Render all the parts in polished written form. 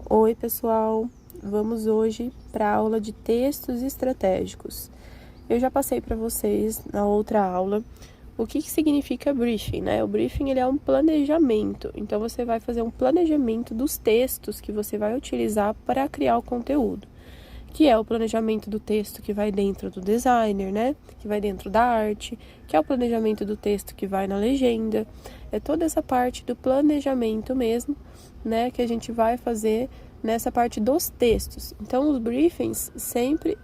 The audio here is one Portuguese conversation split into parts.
Oi, pessoal! Vamos hoje para a aula de textos estratégicos. Eu já passei para vocês na outra aula o que significa briefing, né? O briefing ele é um planejamento, então você vai fazer um planejamento dos textos que você vai utilizar para criar o conteúdo, que é o planejamento do texto que vai dentro do designer, né? Que vai dentro da arte, que é o planejamento do texto que vai na legenda. É toda essa parte do planejamento mesmo, né? Que a gente vai fazer nessa parte dos textos. Então, os briefings sempre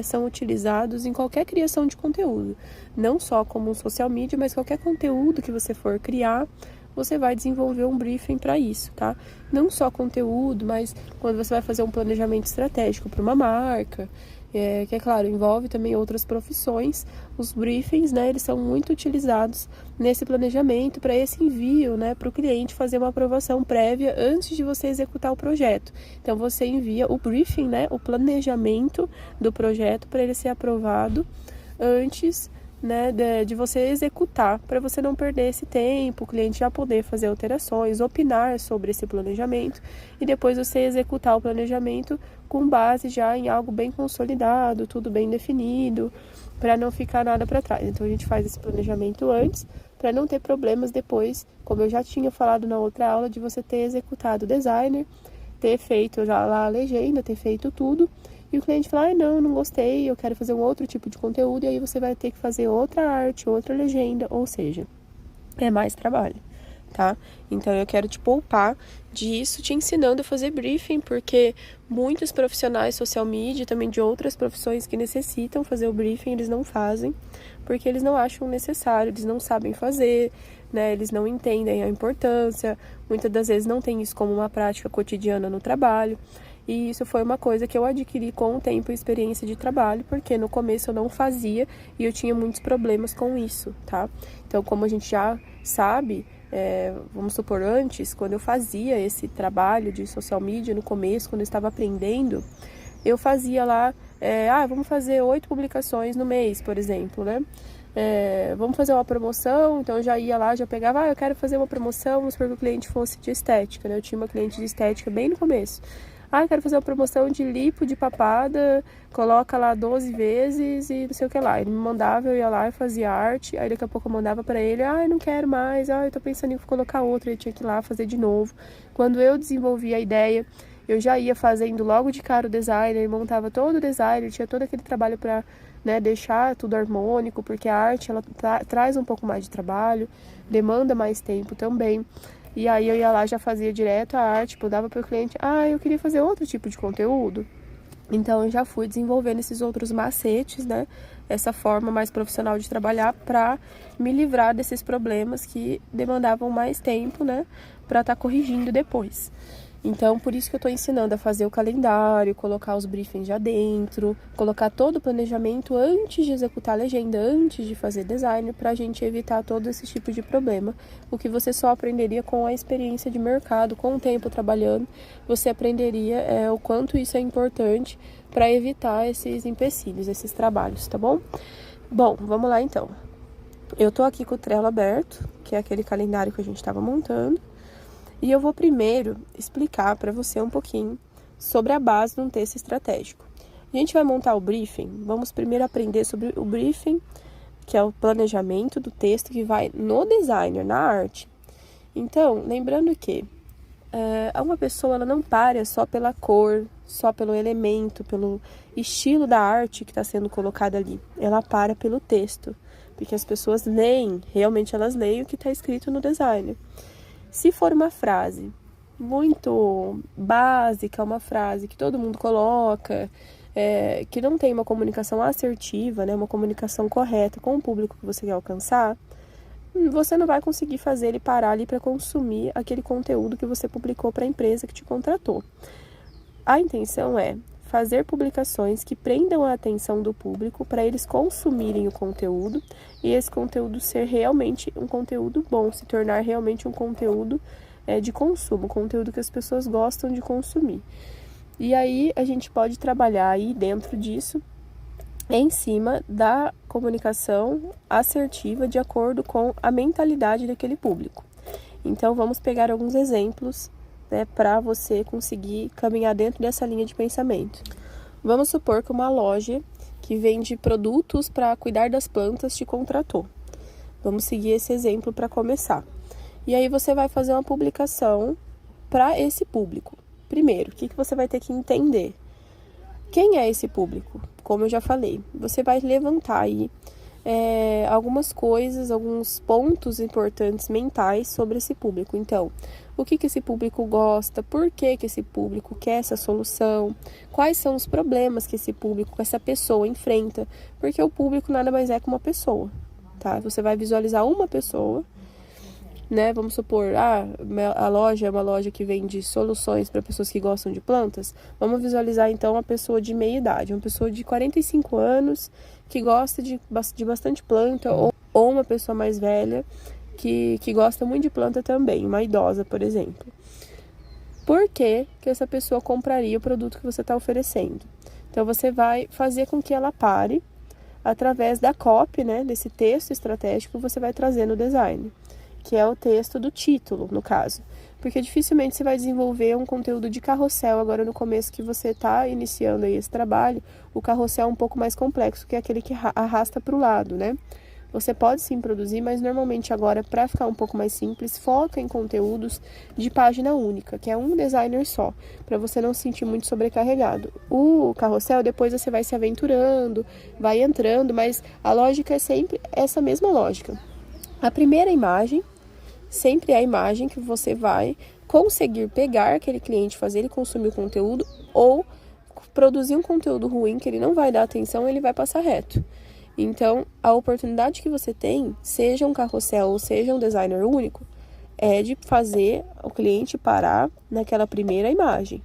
são utilizados em qualquer criação de conteúdo. Não só como um social media, mas qualquer conteúdo que você for criar, você vai desenvolver um briefing para isso, tá? Não só conteúdo, mas quando você vai fazer um planejamento estratégico para uma marca, que é claro, envolve também outras profissões, os briefings, né, eles são muito utilizados nesse planejamento para esse envio, né, para o cliente fazer uma aprovação prévia antes de você executar o projeto. Então, você envia o briefing, né, o planejamento do projeto para ele ser aprovado antes, né, de você executar, para você não perder esse tempo, o cliente já poder fazer alterações, opinar sobre esse planejamento e depois você executar o planejamento com base já em algo bem consolidado, tudo bem definido, para não ficar nada para trás. Então a gente faz esse planejamento antes, para não ter problemas depois, como eu já tinha falado na outra aula, de você ter executado o designer, ter feito já lá a legenda, ter feito tudo, e o cliente fala, não gostei, eu quero fazer um outro tipo de conteúdo, e aí você vai ter que fazer outra arte, outra legenda, ou seja, é mais trabalho, tá? Então eu quero te poupar disso, te ensinando a fazer briefing, porque muitos profissionais social media, também de outras profissões que necessitam fazer o briefing, eles não fazem, porque eles não acham necessário, eles não sabem fazer, né? Eles não entendem a importância, muitas das vezes não tem isso como uma prática cotidiana no trabalho. E isso foi uma coisa que eu adquiri com o tempo e experiência de trabalho, porque no começo eu não fazia e eu tinha muitos problemas com isso, tá? Então, como a gente já sabe, vamos supor, antes, quando eu fazia esse trabalho de social media no começo, quando eu estava aprendendo, eu fazia lá, vamos fazer 8 publicações no mês, por exemplo, né? Vamos fazer uma promoção, então eu já ia lá, já pegava, eu quero fazer uma promoção, vamos supor que o cliente fosse de estética, né? Eu tinha uma cliente de estética bem no começo. Eu quero fazer uma promoção de lipo de papada, coloca lá 12 vezes e não sei o que lá. Ele me mandava, eu ia lá e fazia arte, aí daqui a pouco eu mandava pra ele, eu não quero mais, eu tô pensando em colocar outra, ele tinha que ir lá fazer de novo. Quando eu desenvolvi a ideia, eu já ia fazendo logo de cara o designer, montava todo o design, tinha todo aquele trabalho pra, né, deixar tudo harmônico, porque a arte, ela traz um pouco mais de trabalho, demanda mais tempo também. E aí eu ia lá, já fazia direto a arte, dava para o cliente, eu queria fazer outro tipo de conteúdo. Então eu já fui desenvolvendo esses outros macetes, né? Essa forma mais profissional de trabalhar para me livrar desses problemas que demandavam mais tempo, né? Para estar corrigindo depois. Então, por isso que eu estou ensinando a fazer o calendário, colocar os briefings já dentro, colocar todo o planejamento antes de executar a legenda, antes de fazer design, para a gente evitar todo esse tipo de problema. O que você só aprenderia com a experiência de mercado, com o tempo trabalhando, você aprenderia o quanto isso é importante para evitar esses empecilhos, esses trabalhos, tá bom? Bom, vamos lá então. Eu estou aqui com o Trello aberto, que é aquele calendário que a gente estava montando. E eu vou primeiro explicar para você um pouquinho sobre a base de um texto estratégico. A gente vai montar o briefing, vamos primeiro aprender sobre o briefing, que é o planejamento do texto que vai no designer, na arte. Então, lembrando que uma pessoa ela não para só pela cor, só pelo elemento, pelo estilo da arte que está sendo colocada ali. Ela para pelo texto, porque as pessoas leem, realmente elas leem o que está escrito no designer. Se for uma frase muito básica, uma frase que todo mundo coloca, que não tem uma comunicação assertiva, né, uma comunicação correta com o público que você quer alcançar, você não vai conseguir fazer ele parar ali para consumir aquele conteúdo que você publicou para a empresa que te contratou. A intenção é fazer publicações que prendam a atenção do público para eles consumirem o conteúdo e esse conteúdo ser realmente um conteúdo bom, se tornar realmente um conteúdo de consumo, conteúdo que as pessoas gostam de consumir. E aí a gente pode trabalhar aí dentro disso em cima da comunicação assertiva de acordo com a mentalidade daquele público. Então vamos pegar alguns exemplos né, para você conseguir caminhar dentro dessa linha de pensamento. Vamos supor que uma loja que vende produtos para cuidar das plantas te contratou. Vamos seguir esse exemplo para começar. E aí você vai fazer uma publicação para esse público. Primeiro, o que você vai ter que entender? Quem é esse público? Como eu já falei, você vai levantar aí algumas coisas, alguns pontos importantes mentais sobre esse público. Então, o que esse público gosta, por que esse público quer essa solução, quais são os problemas que esse público, essa pessoa enfrenta, porque o público nada mais é que uma pessoa, tá? Você vai visualizar uma pessoa, né? Vamos supor, a loja é uma loja que vende soluções para pessoas que gostam de plantas. Vamos visualizar então uma pessoa de meia idade, uma pessoa de 45 anos que gosta de bastante planta, ou uma pessoa mais velha que gosta muito de planta também, uma idosa, por exemplo. Por que essa pessoa compraria o produto que você está oferecendo? Então você vai fazer com que ela pare através da copy, né, desse texto estratégico que você vai trazer no design, que é o texto do título, no caso. Porque dificilmente você vai desenvolver um conteúdo de carrossel agora no começo que você está iniciando aí esse trabalho. O carrossel é um pouco mais complexo, que é aquele que arrasta para o lado, né? Você pode sim produzir, mas normalmente agora, para ficar um pouco mais simples, foca em conteúdos de página única, que é um designer só, para você não se sentir muito sobrecarregado. O carrossel, depois você vai se aventurando, vai entrando, mas a lógica é sempre essa mesma lógica. A primeira imagem sempre é a imagem que você vai conseguir pegar aquele cliente, fazer ele consumir o conteúdo, ou produzir um conteúdo ruim que ele não vai dar atenção, ele vai passar reto. Então, a oportunidade que você tem, seja um carrossel ou seja um designer único, é de fazer o cliente parar naquela primeira imagem.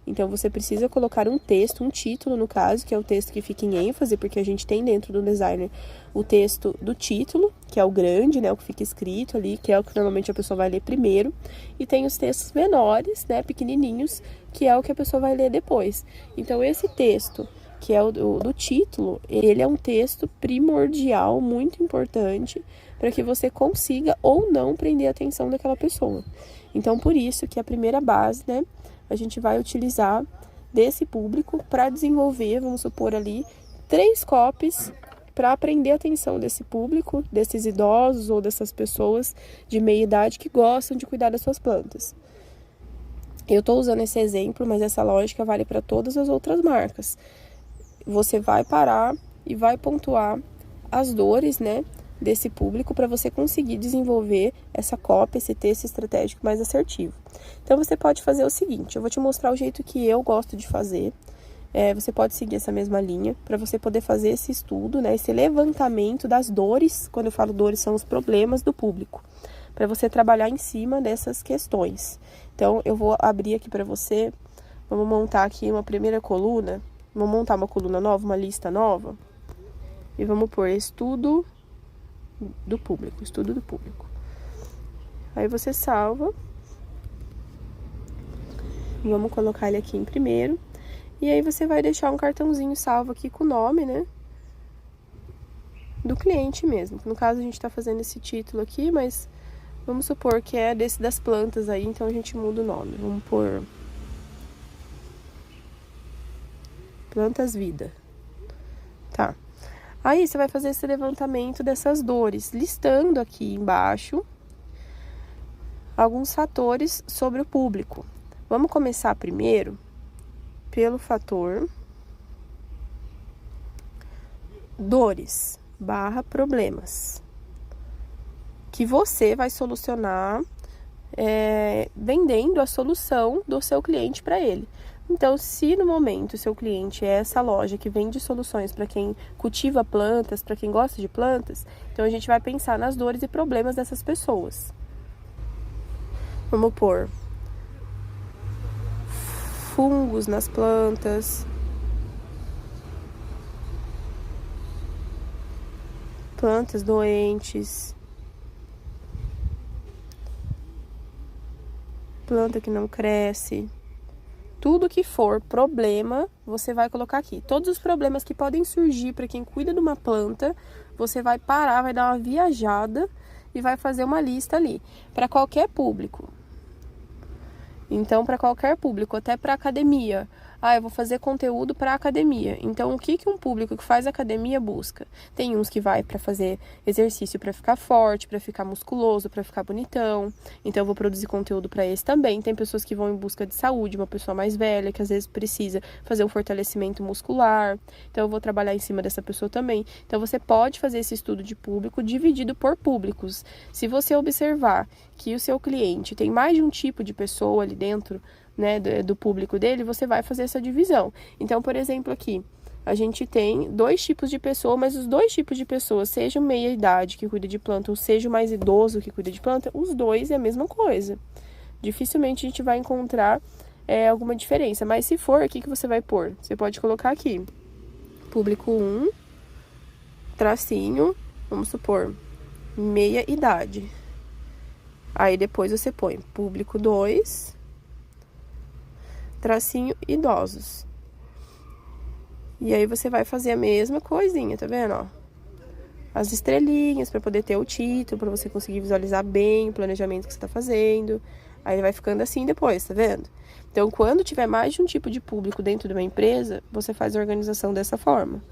Então, você precisa colocar um texto, um título no caso, que é o texto que fica em ênfase, porque a gente tem dentro do designer o texto do título, que é o grande, né, o que fica escrito ali, que é o que normalmente a pessoa vai ler primeiro, e tem os textos menores, né, pequenininhos, que é o que a pessoa vai ler depois. Então, esse texto, que é o do título, ele é um texto primordial, muito importante, para que você consiga ou não prender a atenção daquela pessoa. Então, por isso que a primeira base, né, a gente vai utilizar desse público para desenvolver, vamos supor ali, 3 copies para prender a atenção desse público, desses idosos ou dessas pessoas de meia idade que gostam de cuidar das suas plantas. Eu estou usando esse exemplo, mas essa lógica vale para todas as outras marcas. Você vai parar e vai pontuar as dores, né, desse público para você conseguir desenvolver essa cópia, esse texto estratégico mais assertivo. Então, você pode fazer o seguinte, eu vou te mostrar o jeito que eu gosto de fazer. Você pode seguir essa mesma linha para você poder fazer esse estudo, né, esse levantamento das dores. Quando eu falo dores, são os problemas do público, para você trabalhar em cima dessas questões. Então, eu vou abrir aqui para você, vamos montar aqui uma primeira coluna. Vamos montar uma coluna nova, uma lista nova. E vamos pôr estudo do público, estudo do público. Aí você salva. Vamos colocar ele aqui em primeiro. E aí você vai deixar um cartãozinho salvo aqui com o nome, né, do cliente mesmo. No caso, a gente tá fazendo esse título aqui, mas vamos supor que é desse das plantas aí, então a gente muda o nome. Vamos pôr Plantas Vida. Tá. Aí você vai fazer esse levantamento dessas dores, listando aqui embaixo alguns fatores sobre o público. Vamos começar primeiro pelo fator dores / problemas, que você vai solucionar vendendo a solução do seu cliente para ele. Então, se no momento o seu cliente é essa loja que vende soluções para quem cultiva plantas, para quem gosta de plantas, então a gente vai pensar nas dores e problemas dessas pessoas. Vamos pôr fungos nas plantas, plantas doentes, planta que não cresce. Tudo que for problema, você vai colocar aqui. Todos os problemas que podem surgir para quem cuida de uma planta, você vai parar, vai dar uma viajada e vai fazer uma lista ali, para qualquer público. Então, para qualquer público, até para academia. Eu vou fazer conteúdo para academia. Então, o que um público que faz academia busca? Tem uns que vai para fazer exercício para ficar forte, para ficar musculoso, para ficar bonitão. Então, eu vou produzir conteúdo para esse também. Tem pessoas que vão em busca de saúde, uma pessoa mais velha que às vezes precisa fazer um fortalecimento muscular. Então, eu vou trabalhar em cima dessa pessoa também. Então, você pode fazer esse estudo de público dividido por públicos. Se você observar que o seu cliente tem mais de um tipo de pessoa ali dentro, né, do público dele, você vai fazer essa divisão. Então, por exemplo, aqui, a gente tem 2 tipos de pessoa, mas os 2 tipos de pessoas, seja o meia-idade que cuida de planta, ou seja o mais idoso que cuida de planta, os dois é a mesma coisa. Dificilmente a gente vai encontrar alguma diferença, mas se for, o que você vai pôr? Você pode colocar aqui, público 1, tracinho, vamos supor, meia-idade. Aí depois você põe público 2, tracinho idosos. E aí você vai fazer a mesma coisinha, tá vendo, ó? As estrelinhas para poder ter o título, para você conseguir visualizar bem o planejamento que você tá fazendo. Aí ele vai ficando assim depois, tá vendo? Então, quando tiver mais de um tipo de público dentro de uma empresa, você faz a organização dessa forma.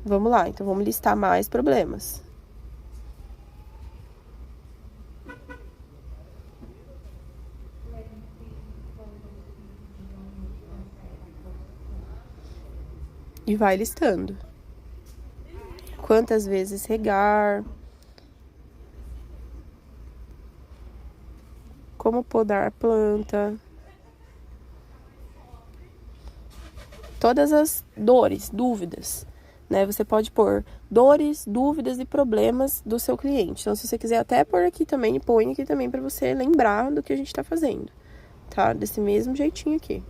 Vamos lá, então vamos listar mais problemas. E vai listando. Quantas vezes regar. Como podar a planta. Todas as dores, dúvidas, né? Você pode pôr dores, dúvidas e problemas do seu cliente. Então, se você quiser até pôr aqui também, põe aqui também para você lembrar do que a gente tá fazendo, tá? Desse mesmo jeitinho aqui.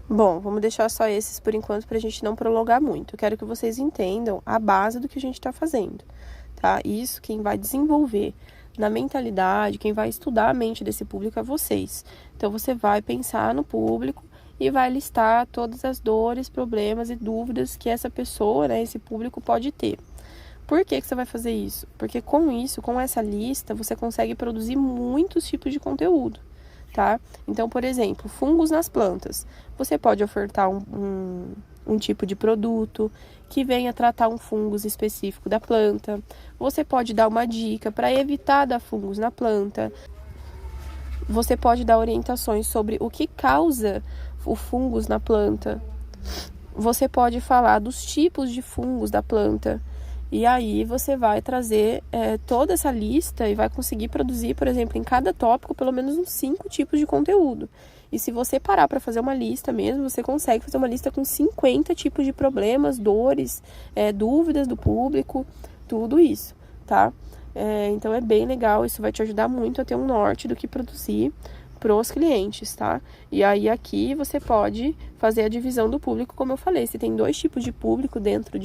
Bom, vamos deixar só esses por enquanto para a gente não prolongar muito. Eu quero que vocês entendam a base do que a gente está fazendo, tá? Isso quem vai desenvolver na mentalidade, quem vai estudar a mente desse público é vocês. Então, você vai pensar no público e vai listar todas as dores, problemas e dúvidas que essa pessoa, né, esse público pode ter. Por que você vai fazer isso? Porque com isso, com essa lista, você consegue produzir muitos tipos de conteúdo. Tá? Então, por exemplo, fungos nas plantas. Você pode ofertar um tipo de produto que venha tratar um fungo específico da planta. Você pode dar uma dica para evitar dar fungos na planta. Você pode dar orientações sobre o que causa o fungos na planta. Você pode falar dos tipos de fungos da planta. E aí você vai trazer toda essa lista e vai conseguir produzir, por exemplo, em cada tópico, pelo menos uns 5 tipos de conteúdo. E se você parar para fazer uma lista mesmo, você consegue fazer uma lista com 50 tipos de problemas, dores, dúvidas do público, tudo isso, tá? Então é bem legal, isso vai te ajudar muito a ter um norte do que produzir pros clientes, tá? E aí aqui você pode fazer a divisão do público, como eu falei, se tem 2 tipos de público dentro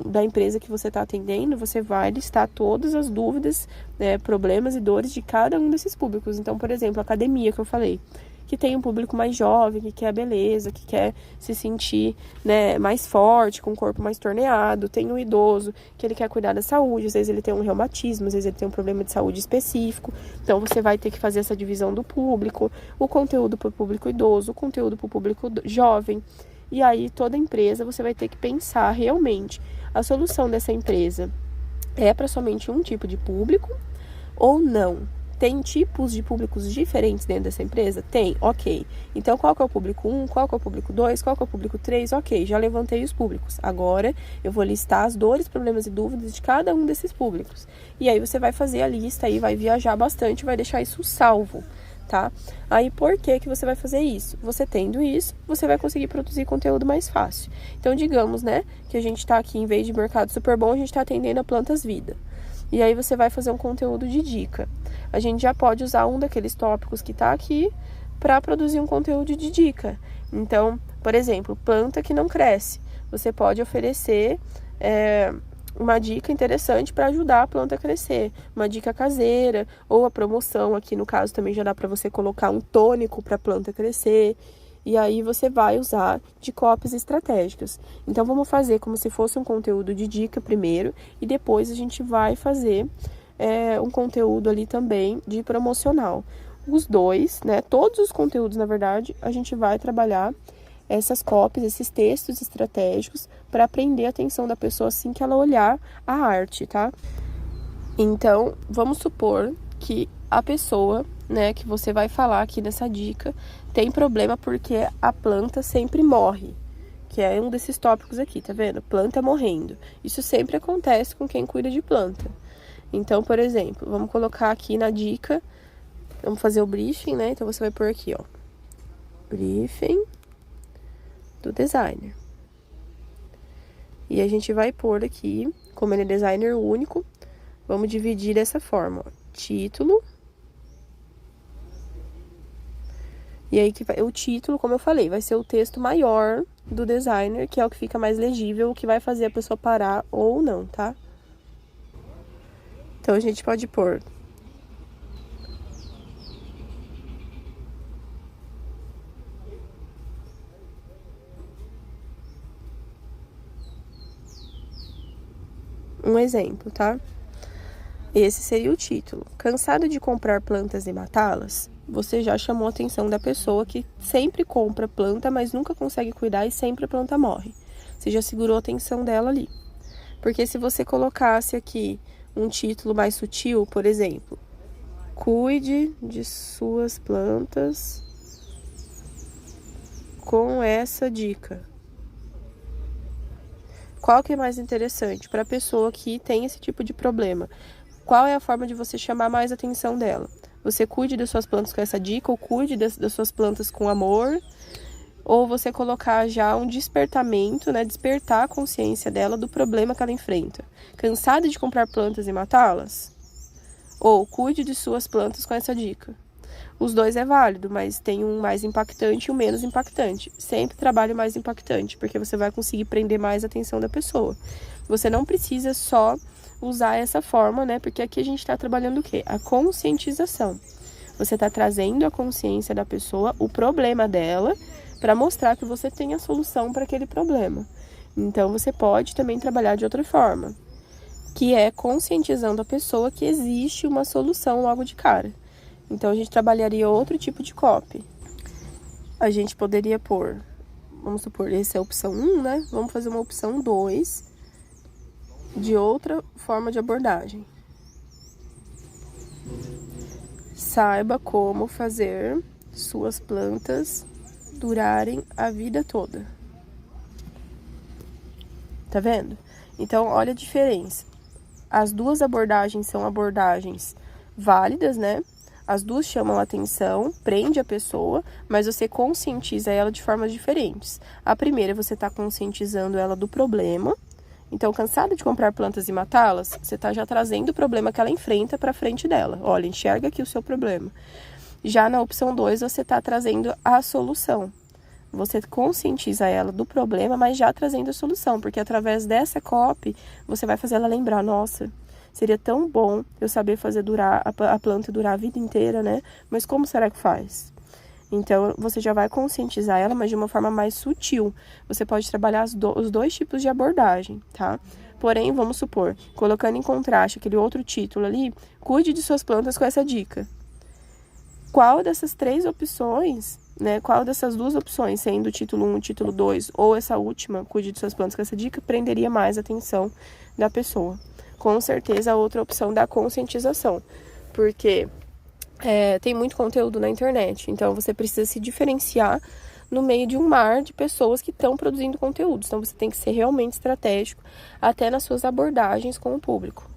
da empresa que você está atendendo, você vai listar todas as dúvidas, problemas e dores de cada um desses públicos. Então, por exemplo, a academia que eu falei, que tem um público mais jovem, que quer beleza, que quer se sentir, né, mais forte, com o corpo mais torneado. Tem um idoso que ele quer cuidar da saúde, às vezes ele tem um reumatismo, às vezes ele tem um problema de saúde específico. Então, você vai ter que fazer essa divisão do público, o conteúdo para o público idoso, o conteúdo para o público jovem. E aí, toda empresa, você vai ter que pensar realmente, a solução dessa empresa é para somente um tipo de público ou não, Tem tipos de públicos diferentes dentro dessa empresa? Tem, ok. Então, qual que é o público 1, qual que é o público 2, qual que é o público 3? Ok, já levantei os públicos. Agora, eu vou listar as dores, problemas e dúvidas de cada um desses públicos. E aí, você vai fazer a lista aí, vai viajar bastante, vai deixar isso salvo, tá? Aí, por que que você vai fazer isso? Você tendo isso, você vai conseguir produzir conteúdo mais fácil. Então, digamos, né, que a gente tá aqui, em vez de mercado super bom, a gente tá atendendo a plantas vida. E aí, você vai fazer um conteúdo de dica. A gente já pode usar um daqueles tópicos que tá aqui para produzir um conteúdo de dica. Então, por exemplo, planta que não cresce. Você pode oferecer uma dica interessante para ajudar a planta a crescer. Uma dica caseira ou a promoção. Aqui no caso também já dá para você colocar um tônico para a planta crescer. E aí você vai usar de copies estratégicas. Então, vamos fazer como se fosse um conteúdo de dica primeiro. E depois a gente vai fazer um conteúdo ali também de promocional. Os dois, né? Todos os conteúdos, na verdade, a gente vai trabalhar essas copies, esses textos estratégicos para prender a atenção da pessoa assim que ela olhar a arte, tá? Então, vamos supor que a pessoa, né, que você vai falar aqui nessa dica, tem problema porque a planta sempre morre. Que é um desses tópicos aqui, tá vendo? Planta morrendo. Isso sempre acontece com quem cuida de planta. Então, por exemplo, vamos colocar aqui na dica, vamos fazer o briefing, né? Então, você vai pôr aqui, ó, briefing do designer. E a gente vai pôr aqui, como ele é designer único, vamos dividir dessa forma, ó, título. E aí, o título, como eu falei, vai ser o texto maior do designer, que é o que fica mais legível, o que vai fazer a pessoa parar ou não, tá? Então, a gente pode pôr um exemplo, tá? Esse seria o título. Cansado de comprar plantas e matá-las? Você já chamou a atenção da pessoa que sempre compra planta, mas nunca consegue cuidar e sempre a planta morre. Você já segurou a atenção dela ali. Porque se você colocasse aqui um título mais sutil, por exemplo, cuide de suas plantas com essa dica. Qual que é mais interessante para a pessoa que tem esse tipo de problema? Qual é a forma de você chamar mais a atenção dela? Você cuide das suas plantas com essa dica, ou cuide das suas plantas com amor, ou você colocar já um despertamento, né? Despertar a consciência dela do problema que ela enfrenta. Cansada de comprar plantas e matá-las? Ou cuide de suas plantas com essa dica. Os dois é válido, mas tem um mais impactante e um menos impactante. Sempre trabalhe o mais impactante, porque você vai conseguir prender mais a atenção da pessoa. Você não precisa só usar essa forma, né? Porque aqui a gente está trabalhando o quê? A conscientização. Você está trazendo a consciência da pessoa, o problema dela, para mostrar que você tem a solução para aquele problema. Então, você pode também trabalhar de outra forma, que é conscientizando a pessoa que existe uma solução logo de cara. Então, a gente trabalharia outro tipo de copy. A gente poderia pôr, vamos supor, essa é a opção 1, né? Vamos fazer uma opção 2 de outra forma de abordagem. Saiba como fazer suas plantas durarem a vida toda. Tá vendo? Então, olha a diferença. As duas abordagens são abordagens válidas, né? As duas chamam a atenção, prende a pessoa, mas você conscientiza ela de formas diferentes. A primeira, você está conscientizando ela do problema. Então, cansada de comprar plantas e matá-las, você está já trazendo o problema que ela enfrenta para frente dela. Olha, enxerga aqui o seu problema. Já na opção 2, você está trazendo a solução. Você conscientiza ela do problema, mas já trazendo a solução, porque através dessa copy, você vai fazer ela lembrar, nossa, seria tão bom eu saber fazer durar a planta durar a vida inteira, né? Mas como será que faz? Então, você já vai conscientizar ela, mas de uma forma mais sutil. Você pode trabalhar os dois tipos de abordagem, tá? Porém, vamos supor, colocando em contraste aquele outro título ali, cuide de suas plantas com essa dica. Qual dessas três opções, né? Qual dessas duas opções, sendo o título 1 e o título 2, ou essa última, cuide de suas plantas com essa dica, prenderia mais a atenção da pessoa? Com certeza, a outra opção da conscientização. Porque tem muito conteúdo na internet, então você precisa se diferenciar no meio de um mar de pessoas que estão produzindo conteúdo. Então você tem que ser realmente estratégico até nas suas abordagens com o público.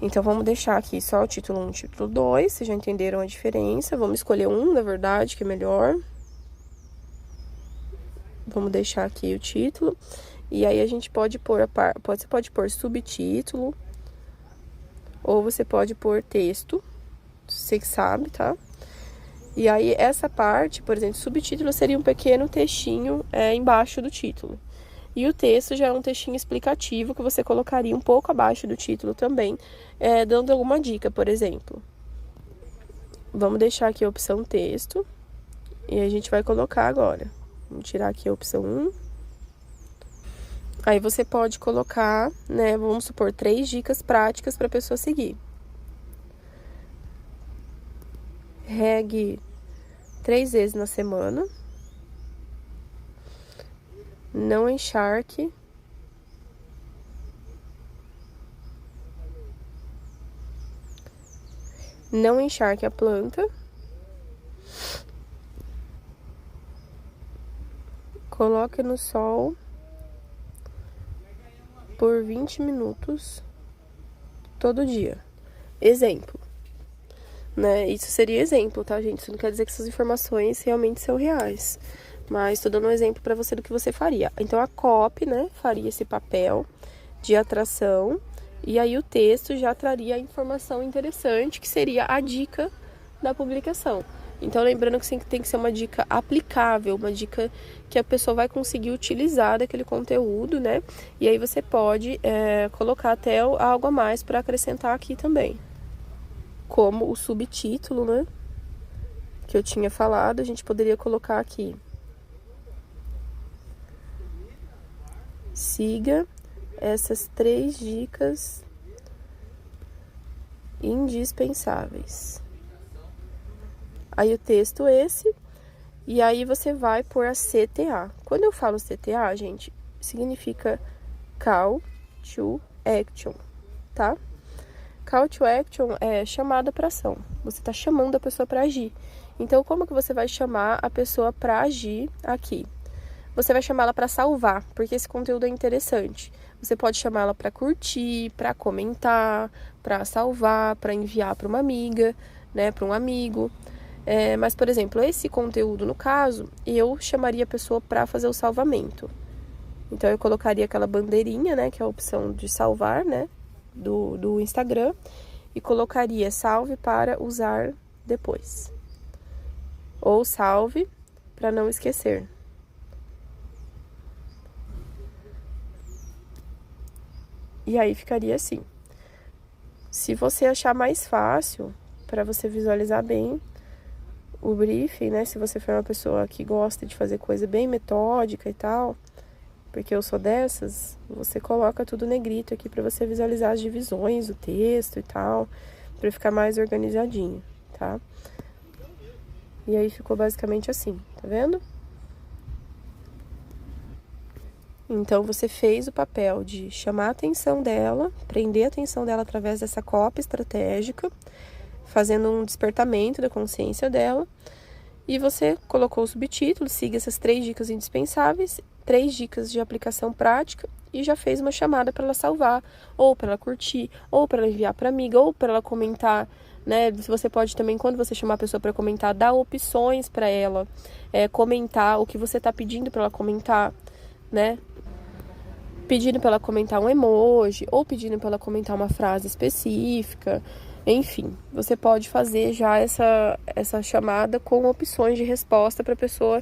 Então vamos deixar aqui só o título 1 e o título 2, vocês já entenderam a diferença. Vamos escolher um, na verdade, que é melhor. Vamos deixar aqui o título. E aí a gente pode pôr você pode pôr subtítulo, ou você pode pôr texto, você que sabe, tá? E aí essa parte, por exemplo, subtítulo seria um pequeno textinho embaixo do título. E o texto já é um textinho explicativo que você colocaria um pouco abaixo do título também, dando alguma dica, por exemplo. Vamos deixar aqui a opção texto e a gente vai colocar agora. Vamos tirar aqui a opção 1. Aí você pode colocar, né, vamos supor, 3 dicas práticas para a pessoa seguir. Regue 3 vezes na semana. Não encharque. Não encharque a planta. Coloque no sol por 20 minutos todo dia. Exemplo, né? Isso seria exemplo, tá, gente? Isso não quer dizer que essas informações realmente são reais. Mas tô dando um exemplo para você do que você faria. Então, a copy, né, faria esse papel de atração. E aí, o texto já traria a informação interessante, que seria a dica da publicação. Então, lembrando que tem que ser uma dica aplicável, uma dica que a pessoa vai conseguir utilizar daquele conteúdo, né? E aí você pode colocar até algo a mais para acrescentar aqui também. Como o subtítulo, né? Que eu tinha falado, a gente poderia colocar aqui. Siga essas 3 dicas indispensáveis. Aí o texto esse, e aí você vai pôr a CTA. Quando eu falo CTA, gente, significa Call to Action, tá? Call to Action é chamada para ação. Você tá chamando a pessoa para agir. Então, como que você vai chamar a pessoa para agir aqui? Você vai chamar ela para salvar, porque esse conteúdo é interessante. Você pode chamar ela para curtir, para comentar, para salvar, para enviar para uma amiga, né, para um amigo. Mas, por exemplo, esse conteúdo, no caso, eu chamaria a pessoa para fazer o salvamento. Então, eu colocaria aquela bandeirinha, né, que é a opção de salvar, né, do Instagram, e colocaria salve para usar depois. Ou salve para não esquecer. E aí ficaria assim. Se você achar mais fácil, para você visualizar bem o briefing, né? Se você for uma pessoa que gosta de fazer coisa bem metódica e tal, porque eu sou dessas, você coloca tudo negrito aqui para você visualizar as divisões, o texto e tal, para ficar mais organizadinho, tá? E aí ficou basicamente assim, tá vendo? Então, você fez o papel de chamar a atenção dela, prender a atenção dela através dessa copy estratégica, fazendo um despertamento da consciência dela. E você colocou o subtítulo, siga essas 3 dicas indispensáveis, 3 dicas de aplicação prática, e já fez uma chamada para ela salvar, ou para ela curtir, ou para ela enviar para amiga, ou para ela comentar, né? Você pode também, quando você chamar a pessoa para comentar, dar opções para ela, comentar o que você está pedindo para ela comentar, né? Pedindo para ela comentar um emoji, ou pedindo para ela comentar uma frase específica. Enfim, você pode fazer já essa chamada com opções de resposta para a pessoa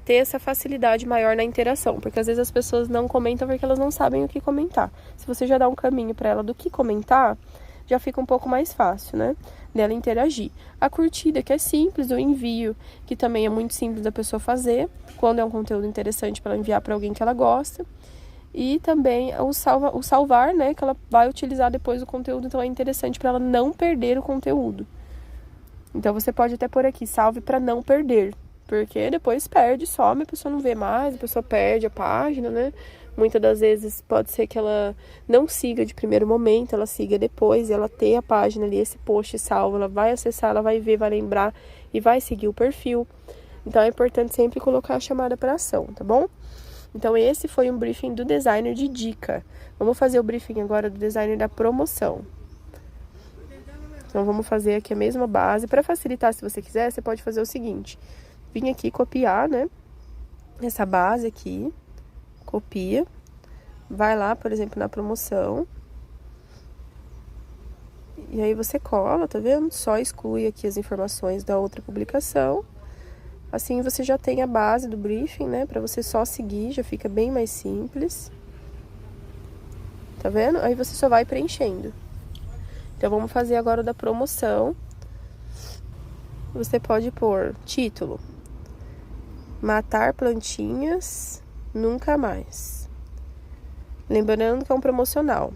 ter essa facilidade maior na interação. Porque às vezes as pessoas não comentam porque elas não sabem o que comentar. Se você já dá um caminho para ela do que comentar, já fica um pouco mais fácil, né? Dela interagir. A curtida, que é simples, o envio, que também é muito simples da pessoa fazer, quando é um conteúdo interessante para ela enviar para alguém que ela gosta. E também o salvar, né, que ela vai utilizar depois o conteúdo, então é interessante para ela não perder o conteúdo. Então você pode até pôr aqui, salve para não perder, porque depois perde, some, a pessoa não vê mais, a pessoa perde a página, né? Muitas das vezes pode ser que ela não siga de primeiro momento, ela siga depois, ela tem a página ali, esse post salvo, ela vai acessar, ela vai ver, vai lembrar e vai seguir o perfil. Então é importante sempre colocar a chamada para ação, tá bom? Então esse foi um briefing do designer de dica. Vamos fazer o briefing agora do designer da promoção. Então vamos fazer aqui a mesma base. Para facilitar, se você quiser, você pode fazer o seguinte. Vim aqui copiar, né? Essa base aqui. Copia. Vai lá, por exemplo, na promoção. E aí você cola, tá vendo? Só exclui aqui as informações da outra publicação. Assim você já tem a base do briefing, né? Para você só seguir, já fica bem mais simples. Tá vendo? Aí você só vai preenchendo. Então vamos fazer agora o da promoção. Você pode pôr título: matar plantinhas nunca mais. Lembrando que é um promocional.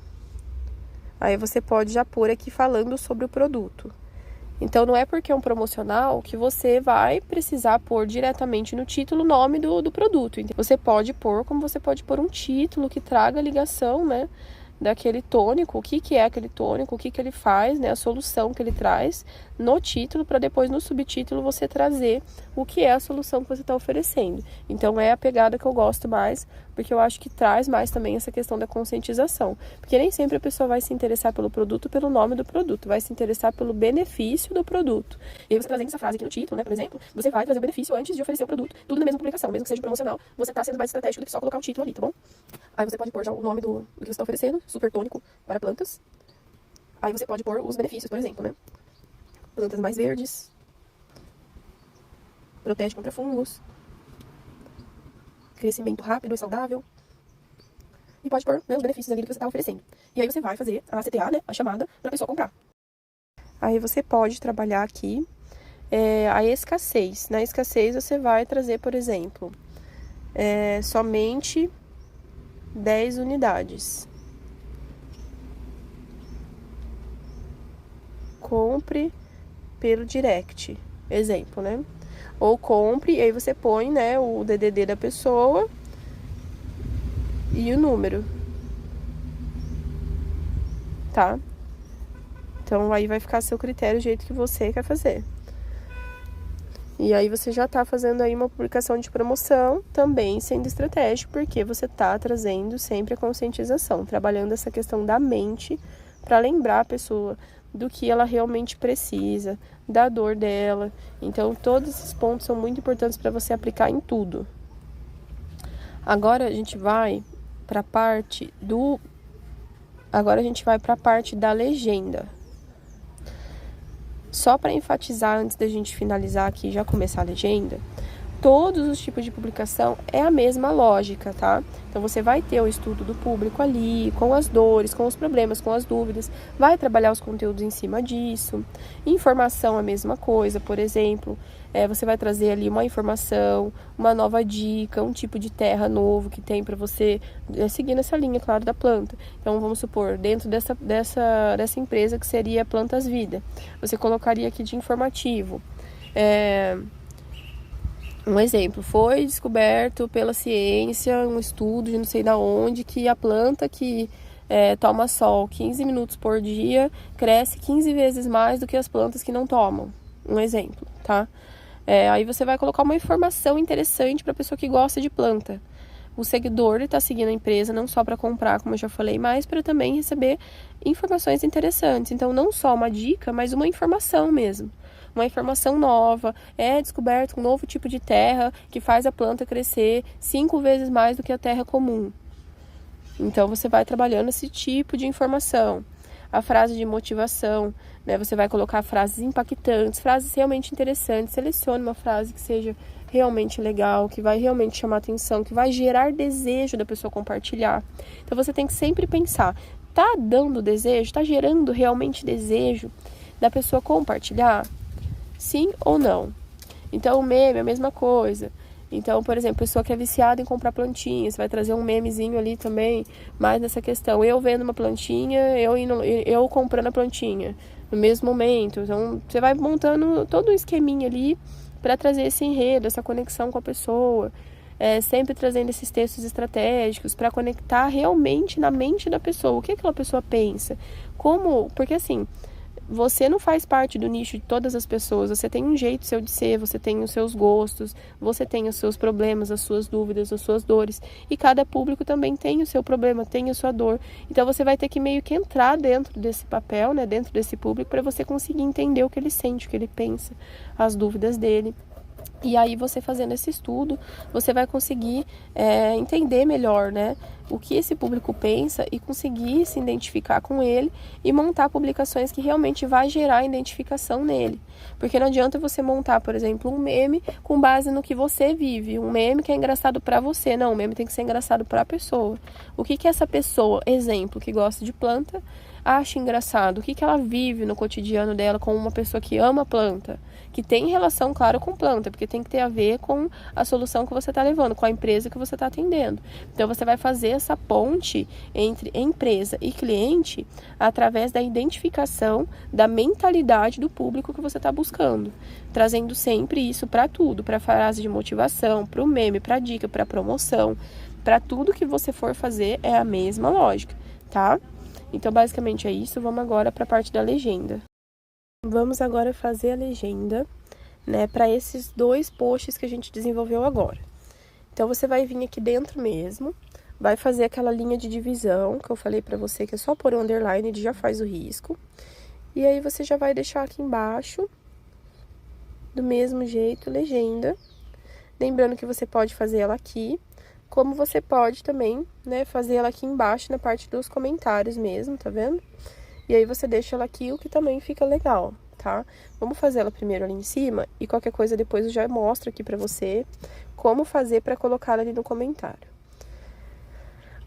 Aí você pode já pôr aqui falando sobre o produto. Então não é porque é um promocional que você vai precisar pôr diretamente no título o nome do produto. Então, você pode pôr, como você pode pôr um título que traga ligação, né, daquele tônico, o que é aquele tônico, o que ele faz, né, a solução que ele traz no título, para depois no subtítulo você trazer o que é a solução que você está oferecendo. Então é a pegada que eu gosto mais, porque eu acho que traz mais também essa questão da conscientização, porque nem sempre a pessoa vai se interessar pelo produto, pelo nome do produto, vai se interessar pelo benefício do produto. E aí você trazendo essa frase aqui no título, né, por exemplo, você vai trazer o benefício antes de oferecer o produto, tudo na mesma publicação, mesmo que seja promocional, você está sendo mais estratégico do que só colocar o título ali, tá bom? Aí você pode pôr já o nome do que você está oferecendo, super tônico para plantas. Aí você pode pôr os benefícios, por exemplo, né? Plantas mais verdes, protege contra fungos, crescimento rápido e saudável. E pode pôr, né, os benefícios ali que você está oferecendo. E aí você vai fazer a CTA, né, a chamada, para a pessoa comprar. Aí você pode trabalhar aqui a escassez. Na escassez você vai trazer, por exemplo, somente 10 unidades. Compre pelo direct, exemplo, né? Ou compre, e aí você põe, né, o DDD da pessoa e o número, tá? Então aí vai ficar a seu critério, o jeito que você quer fazer. E aí você já tá fazendo aí uma publicação de promoção, também sendo estratégico, porque você tá trazendo sempre a conscientização, trabalhando essa questão da mente para lembrar a pessoa do que ela realmente precisa, da dor dela. Então todos esses pontos são muito importantes para você aplicar em tudo. Agora a gente vai para a parte da legenda. Só para enfatizar, antes da gente finalizar aqui e já começar a legenda, todos os tipos de publicação é a mesma lógica, tá? Então você vai ter o estudo do público ali, com as dores, com os problemas, com as dúvidas, vai trabalhar os conteúdos em cima disso. Informação a mesma coisa, por exemplo, você vai trazer ali uma informação, uma nova dica, um tipo de terra novo que tem para você seguir nessa linha, claro, da planta. Então vamos supor, dentro dessa empresa que seria Plantas Vida, você colocaria aqui de informativo. Um exemplo, foi descoberto pela ciência, um estudo de não sei da onde, que a planta que toma sol 15 minutos por dia cresce 15 vezes mais do que as plantas que não tomam. Um exemplo, tá? Aí você vai colocar uma informação interessante para a pessoa que gosta de planta. O seguidor está seguindo a empresa não só para comprar, como eu já falei, mas para também receber informações interessantes. Então, não só uma dica, mas uma informação mesmo. Uma informação nova, descoberto um novo tipo de terra que faz a planta crescer 5 vezes mais do que a terra comum. Então, você vai trabalhando esse tipo de informação. A frase de motivação, né? Você vai colocar frases impactantes, frases realmente interessantes. Selecione uma frase que seja realmente legal, que vai realmente chamar atenção, que vai gerar desejo da pessoa compartilhar. Então, você tem que sempre pensar, tá dando desejo? Tá gerando realmente desejo da pessoa compartilhar? Sim ou não? Então, o meme é a mesma coisa. Então, por exemplo, pessoa que é viciada em comprar plantinhas, você vai trazer um memezinho ali também, mais nessa questão. Eu vendo uma plantinha, eu comprando a plantinha no mesmo momento. Então, você vai montando todo um esqueminha ali para trazer esse enredo, essa conexão com a pessoa, sempre trazendo esses textos estratégicos para conectar realmente na mente da pessoa, o que aquela pessoa pensa, porque assim, você não faz parte do nicho de todas as pessoas, você tem um jeito seu de ser, você tem os seus gostos, você tem os seus problemas, as suas dúvidas, as suas dores, e cada público também tem o seu problema, tem a sua dor. Então você vai ter que meio que entrar dentro desse papel, né, dentro desse público, para você conseguir entender o que ele sente, o que ele pensa, as dúvidas dele. E aí você fazendo esse estudo, você vai conseguir entender melhor, né, o que esse público pensa e conseguir se identificar com ele e montar publicações que realmente vai gerar identificação nele. Porque não adianta você montar, por exemplo, um meme com base no que você vive, um meme que é engraçado para você. Não, o meme tem que ser engraçado para a pessoa. O que essa pessoa, exemplo, que gosta de planta, acha engraçado? O que ela vive no cotidiano dela como uma pessoa que ama planta? Que tem relação, claro, com planta, porque tem que ter a ver com a solução que você está levando, com a empresa que você está atendendo. Então, você vai fazer essa ponte entre empresa e cliente através da identificação da mentalidade do público que você está buscando, trazendo sempre isso para tudo, para a frase de motivação, para o meme, para a dica, para a promoção, para tudo que você for fazer é a mesma lógica, tá? Então, basicamente é isso. Vamos agora para a parte da legenda. Vamos agora fazer a legenda, né, para esses 2 posts que a gente desenvolveu agora. Então, você vai vir aqui dentro mesmo, vai fazer aquela linha de divisão que eu falei para você, que é só pôr o underline e já faz o risco. E aí, você já vai deixar aqui embaixo, do mesmo jeito, legenda. Lembrando que você pode fazer ela aqui, como você pode também, né, fazer ela aqui embaixo na parte dos comentários mesmo, tá vendo? E aí você deixa ela aqui, o que também fica legal, tá? Vamos fazer ela primeiro ali em cima e qualquer coisa depois eu já mostro aqui pra você como fazer pra colocar ela ali no comentário.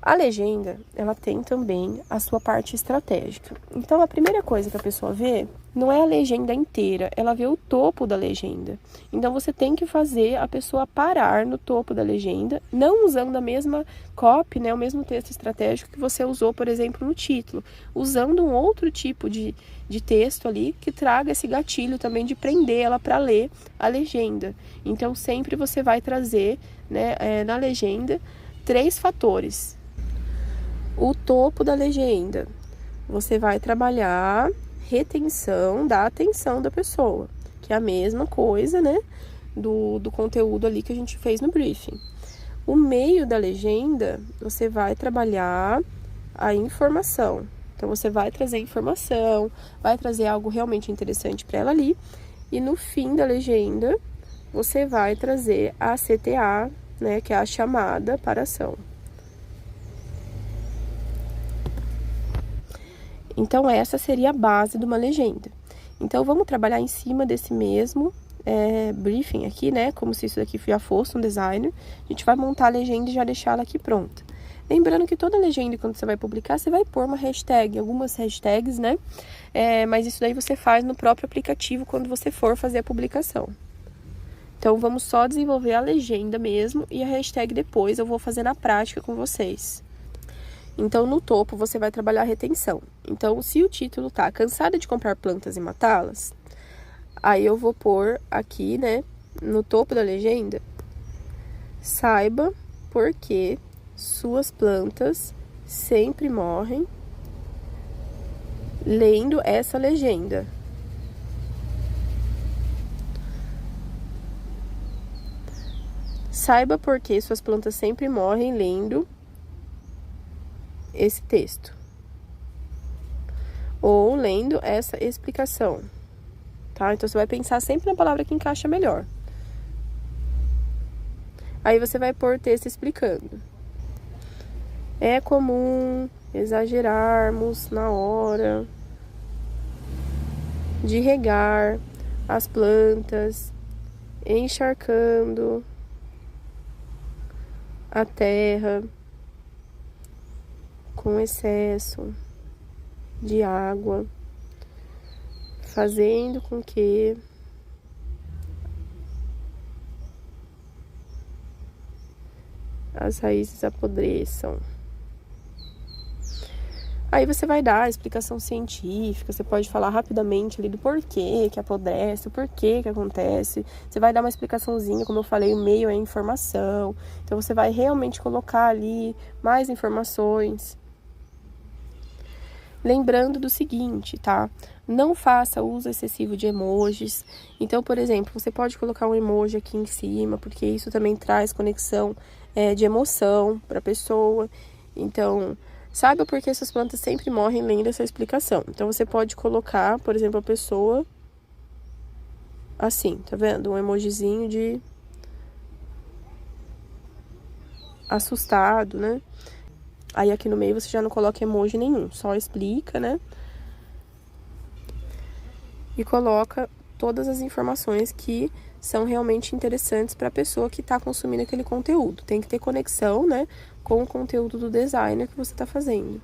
A legenda, ela tem também a sua parte estratégica. Então, a primeira coisa que a pessoa vê não é a legenda inteira, ela vê o topo da legenda. Então, você tem que fazer a pessoa parar no topo da legenda, não usando a mesma copy, né, o mesmo texto estratégico que você usou, por exemplo, no título, usando um outro tipo de texto ali que traga esse gatilho também de prender ela para ler a legenda. Então, sempre você vai trazer, né, na legenda 3 fatores. O topo da legenda, você vai trabalhar retenção da atenção da pessoa, que é a mesma coisa, né, do conteúdo ali que a gente fez no briefing. O meio da legenda, você vai trabalhar a informação. Então, você vai trazer informação, vai trazer algo realmente interessante para ela ali. E no fim da legenda, você vai trazer a CTA, né, que é a chamada para ação. Então, essa seria a base de uma legenda. Então, vamos trabalhar em cima desse mesmo briefing aqui, né? Como se isso daqui já fosse um designer. A gente vai montar a legenda e já deixar ela aqui pronta. Lembrando que toda legenda, quando você vai publicar, você vai pôr uma hashtag, algumas hashtags, né? Mas isso daí você faz no próprio aplicativo quando você for fazer a publicação. Então, vamos só desenvolver a legenda mesmo e a hashtag depois eu vou fazer na prática com vocês. Então, no topo, você vai trabalhar a retenção. Então, se o título tá cansada de comprar plantas e matá-las, aí eu vou pôr aqui, né, no topo da legenda, saiba por que suas plantas sempre morrem lendo essa legenda. Saiba por que suas plantas sempre morrem lendo esse texto, ou lendo essa explicação, tá? Então, você vai pensar sempre na palavra que encaixa melhor. Aí, você vai pôr texto explicando. É comum exagerarmos na hora de regar as plantas, encharcando a terra com excesso de água, fazendo com que as raízes apodreçam. Aí você vai dar a explicação científica, você pode falar rapidamente ali do porquê que apodrece, o porquê que acontece. Você vai dar uma explicaçãozinha, como eu falei, o meio é informação. Então você vai realmente colocar ali mais informações. Lembrando do seguinte, tá? Não faça uso excessivo de emojis. Então, por exemplo, você pode colocar um emoji aqui em cima, porque isso também traz conexão de emoção para a pessoa. Então, saiba por que essas plantas sempre morrem lendo essa explicação. Então, você pode colocar, por exemplo, a pessoa assim, tá vendo? Um emojizinho de assustado, né? Aí aqui no meio você já não coloca emoji nenhum, só explica, né? E coloca todas as informações que são realmente interessantes para a pessoa que está consumindo aquele conteúdo. Tem que ter conexão, né, com o conteúdo do designer que você está fazendo.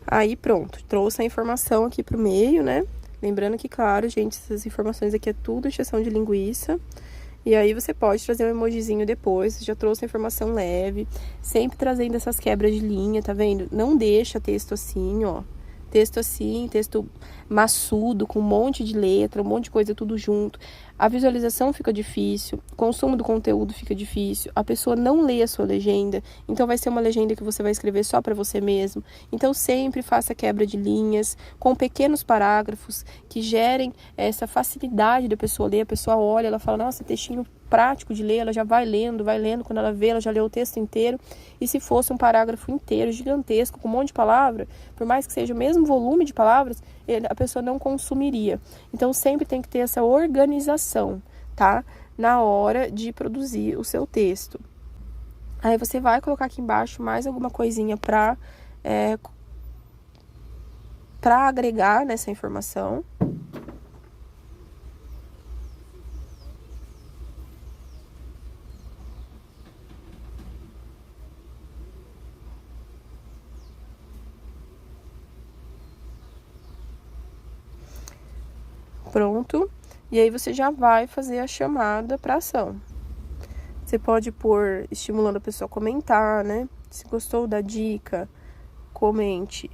Aí pronto, trouxe a informação aqui pro meio, né? Lembrando que, claro, gente, essas informações aqui é tudo exceção de linguiça. E aí você pode trazer um emojizinho depois, já trouxe a informação leve, sempre trazendo essas quebras de linha, tá vendo? Não deixa texto assim, ó. Texto assim, texto maçudo, com um monte de letra, um monte de coisa tudo junto. A visualização fica difícil, o consumo do conteúdo fica difícil, a pessoa não lê a sua legenda, então vai ser uma legenda que você vai escrever só para você mesmo. Então sempre faça quebra de linhas, com pequenos parágrafos que gerem essa facilidade da pessoa ler. A pessoa olha, ela fala, nossa, textinho prático de ler, ela já vai lendo, quando ela vê, ela já leu o texto inteiro. E se fosse um parágrafo inteiro, gigantesco, com um monte de palavra, por mais que seja o mesmo volume de palavras, a pessoa não consumiria. Então sempre tem que ter essa organização, tá? Na hora de produzir o seu texto. Aí você vai colocar aqui embaixo mais alguma coisinha para agregar nessa informação. Pronto, e aí você já vai fazer a chamada para ação. Você pode pôr estimulando a pessoa a comentar, né? Se gostou da dica, comente.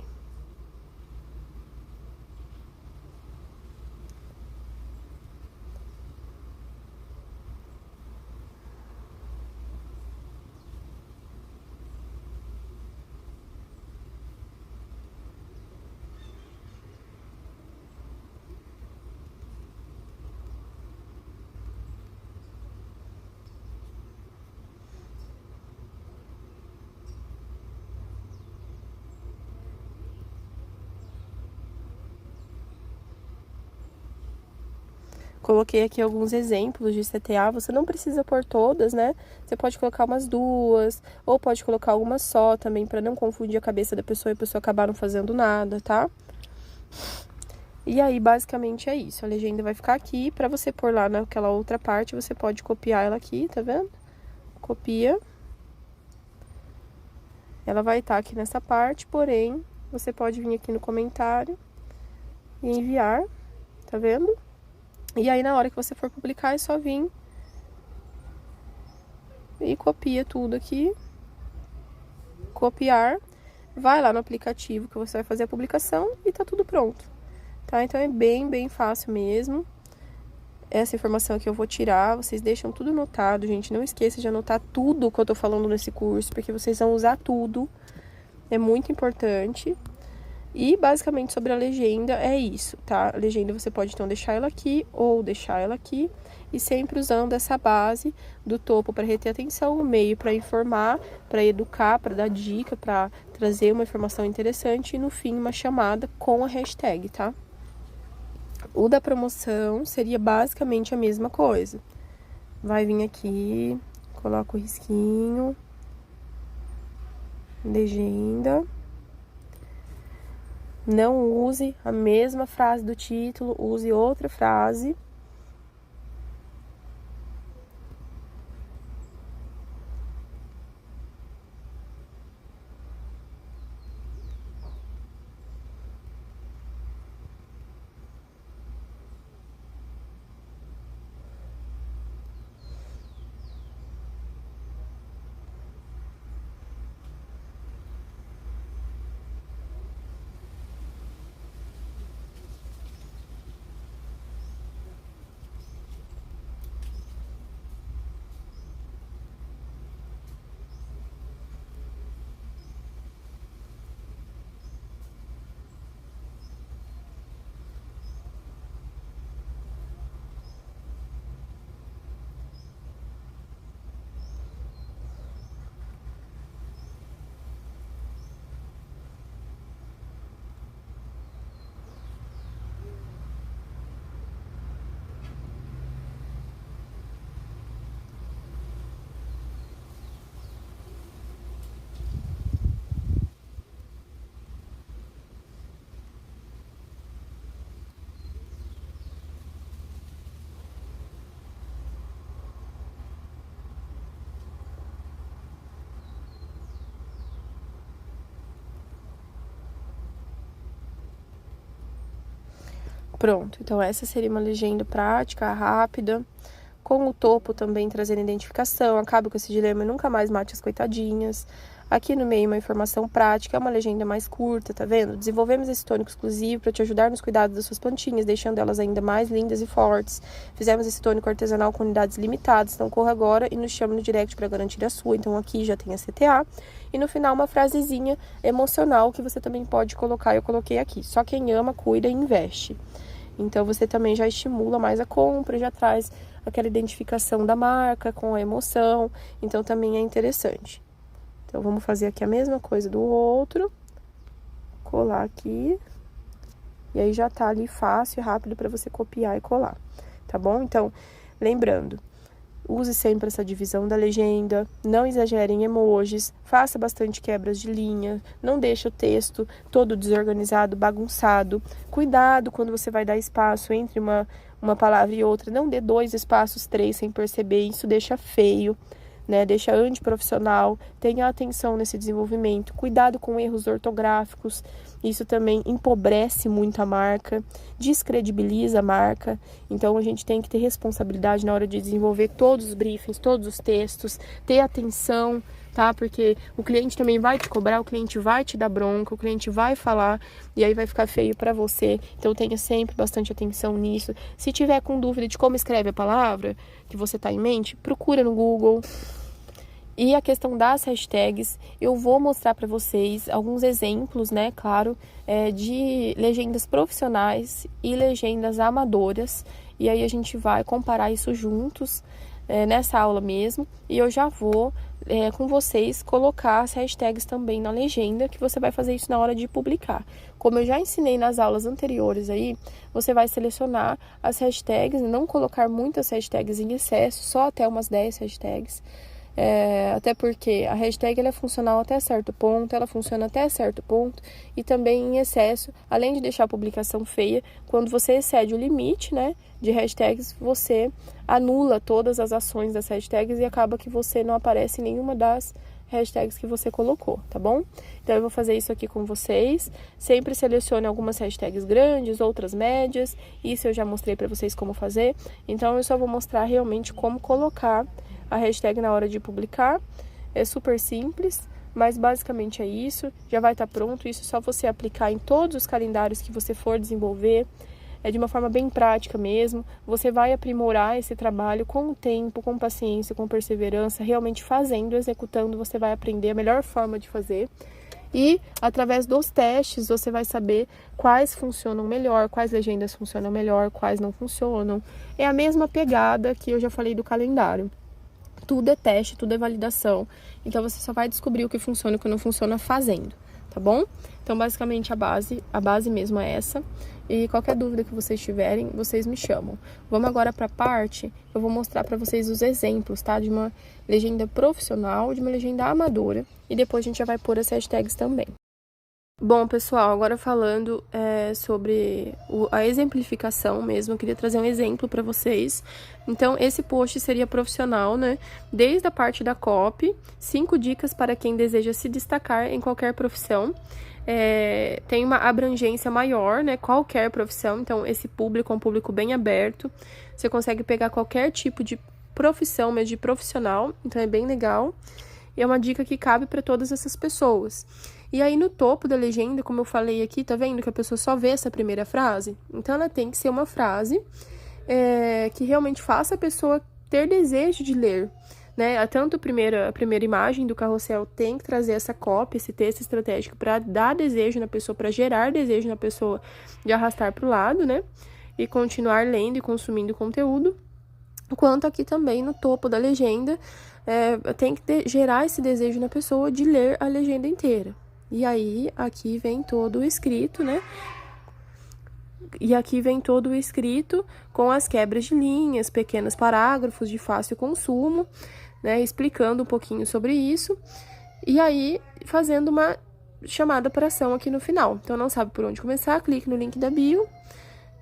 Coloquei aqui alguns exemplos de CTA, você não precisa pôr todas, né? Você pode colocar umas duas, ou pode colocar uma só também, para não confundir a cabeça da pessoa e a pessoa acabar não fazendo nada, tá? E aí, basicamente é isso. A legenda vai ficar aqui, para você pôr lá naquela outra parte, você pode copiar ela aqui, tá vendo? Copia. Ela vai estar aqui nessa parte, porém, você pode vir aqui no comentário e enviar, tá vendo? E aí, na hora que você for publicar, é só vir e copia tudo aqui. Copiar. Vai lá no aplicativo que você vai fazer a publicação e tá tudo pronto. tá? Então é bem fácil mesmo. Essa informação aqui eu vou tirar, vocês deixam tudo anotado, gente. Não esqueça de anotar tudo que eu tô falando nesse curso, porque vocês vão usar tudo. É muito importante. E basicamente sobre a legenda é isso, tá? A legenda você pode então deixar ela aqui ou deixar ela aqui. E sempre usando essa base do topo para reter atenção, o meio para informar, para educar, para dar dica, para trazer uma informação interessante e no fim uma chamada com a hashtag, tá? O da promoção seria basicamente a mesma coisa. Vai vir aqui, coloca o risquinho, legenda. Não use a mesma frase do título, use outra frase. Pronto, então essa seria uma legenda prática, rápida, com o topo também trazendo identificação, acabe com esse dilema e nunca mais mate as coitadinhas. Aqui no meio uma informação prática, é uma legenda mais curta, tá vendo? Desenvolvemos esse tônico exclusivo para te ajudar nos cuidados das suas plantinhas, deixando elas ainda mais lindas e fortes. Fizemos esse tônico artesanal com unidades limitadas, então corra agora e nos chame no direct para garantir a sua. Então aqui já tem a CTA. E no final uma frasezinha emocional que você também pode colocar, eu coloquei aqui. Só quem ama, cuida e investe. Então você também já estimula mais a compra, já traz aquela identificação da marca com a emoção, então também é interessante. Então vamos fazer aqui a mesma coisa do outro, colar aqui, e aí já tá ali fácil e rápido para você copiar e colar, tá bom? Então, lembrando, use sempre essa divisão da legenda, não exagere em emojis, faça bastante quebras de linha, não deixe o texto todo desorganizado, bagunçado. Cuidado quando você vai dar espaço entre uma palavra e outra, não dê 2 espaços, 3 sem perceber, isso deixa feio, né? Deixa antiprofissional. Tenha atenção nesse desenvolvimento, cuidado com erros ortográficos, isso também empobrece muito a marca, descredibiliza a marca. Então a gente tem que ter responsabilidade na hora de desenvolver todos os briefings, todos os textos, ter atenção, tá? Porque o cliente também vai te cobrar, o cliente vai te dar bronca, o cliente vai falar e aí vai ficar feio para você. Então tenha sempre bastante atenção nisso. Se tiver com dúvida de como escreve a palavra que você tá em mente, procura no Google. E a questão das hashtags, eu vou mostrar para vocês alguns exemplos, né, claro, de legendas profissionais e legendas amadoras. E aí a gente vai comparar isso juntos nessa aula mesmo. E eu já vou, com vocês, colocar as hashtags também na legenda, que você vai fazer isso na hora de publicar. Como eu já ensinei nas aulas anteriores aí, você vai selecionar as hashtags, não colocar muitas hashtags em excesso, só até umas 10 hashtags. Até porque a hashtag ela é funcional até certo ponto, ela funciona até certo ponto e também em excesso, além de deixar a publicação feia, quando você excede o limite, né, de hashtags, você anula todas as ações das hashtags e acaba que você não aparece em nenhuma das hashtags que você colocou, tá bom? Então eu vou fazer isso aqui com vocês, sempre selecione algumas hashtags grandes, outras médias, isso eu já mostrei para vocês como fazer, então eu só vou mostrar realmente como colocar a hashtag na hora de publicar. É super simples, Mas basicamente é isso, já vai estar pronto, isso é só você aplicar em todos os calendários que você for desenvolver, é de uma forma bem prática mesmo, você vai aprimorar esse trabalho com o tempo, com paciência, com perseverança, realmente fazendo, executando, você vai aprender a melhor forma de fazer. E através dos testes você vai saber quais funcionam melhor, quais legendas funcionam melhor, quais não funcionam. É a mesma pegada que eu já falei do calendário. Tudo é teste, tudo é validação. Então você só vai descobrir o que funciona e o que não funciona fazendo, tá bom? Então basicamente a base mesmo é essa. E qualquer dúvida que vocês tiverem, vocês me chamam. Vamos agora para a parte, eu vou mostrar para vocês os exemplos, tá? De uma legenda profissional, de uma legenda amadora. E depois a gente já vai pôr as hashtags também. Bom, pessoal, agora falando sobre a exemplificação mesmo, eu queria trazer um exemplo para vocês. Então, esse post seria profissional, né? Desde a parte da copy, 5 dicas para quem deseja se destacar em qualquer profissão. Tem uma abrangência maior, né? Qualquer profissão, então esse público é um público bem aberto. Você consegue pegar qualquer tipo de profissão, mas de profissional, então é bem legal. E é uma dica que cabe para todas essas pessoas. E aí, no topo da legenda, como eu falei aqui, tá vendo que a pessoa só vê essa primeira frase? Então, ela tem que ser uma frase que realmente faça a pessoa ter desejo de ler, né? Tanto a primeira imagem do carrossel tem que trazer essa copy, esse texto estratégico para dar desejo na pessoa, para gerar desejo na pessoa de arrastar para o lado, né? E continuar lendo e consumindo conteúdo. Quanto aqui também no topo da legenda, tem que gerar esse desejo na pessoa de ler a legenda inteira. E aí, aqui vem todo o escrito, né? E aqui vem todo o escrito com as quebras de linhas, pequenos parágrafos de fácil consumo, né? Explicando um pouquinho sobre isso. E aí, fazendo uma chamada para ação aqui no final. Então, não sabe por onde começar, clique no link da bio.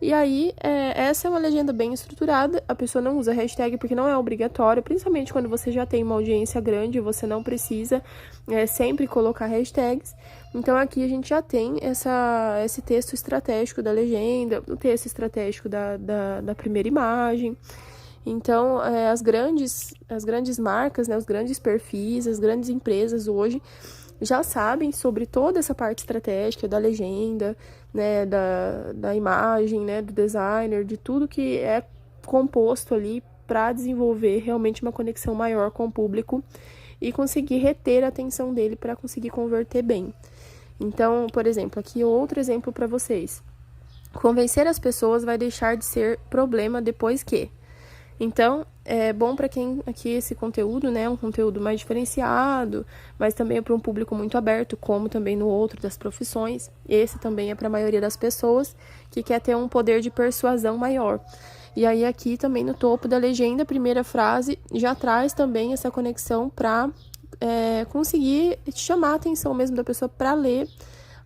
E aí, essa é uma legenda bem estruturada, a pessoa não usa hashtag porque não é obrigatório, principalmente quando você já tem uma audiência grande, você não precisa sempre colocar hashtags. Então, aqui a gente já tem esse texto estratégico da legenda, o texto estratégico da primeira imagem. Então, as grandes marcas, né, os grandes perfis, as grandes empresas hoje já sabem sobre toda essa parte estratégica da legenda, né, da imagem, né, do designer, de tudo que é composto ali para desenvolver realmente uma conexão maior com o público e conseguir reter a atenção dele para conseguir converter bem. Então, por exemplo, aqui outro exemplo para vocês. Convencer as pessoas vai deixar de ser problema depois que... Então, é bom para quem aqui esse conteúdo, né, um conteúdo mais diferenciado, mas também é para um público muito aberto, como também no outro das profissões. Esse também é para a maioria das pessoas que quer ter um poder de persuasão maior. E aí aqui também no topo da legenda, a primeira frase já traz também essa conexão para conseguir chamar a atenção mesmo da pessoa para ler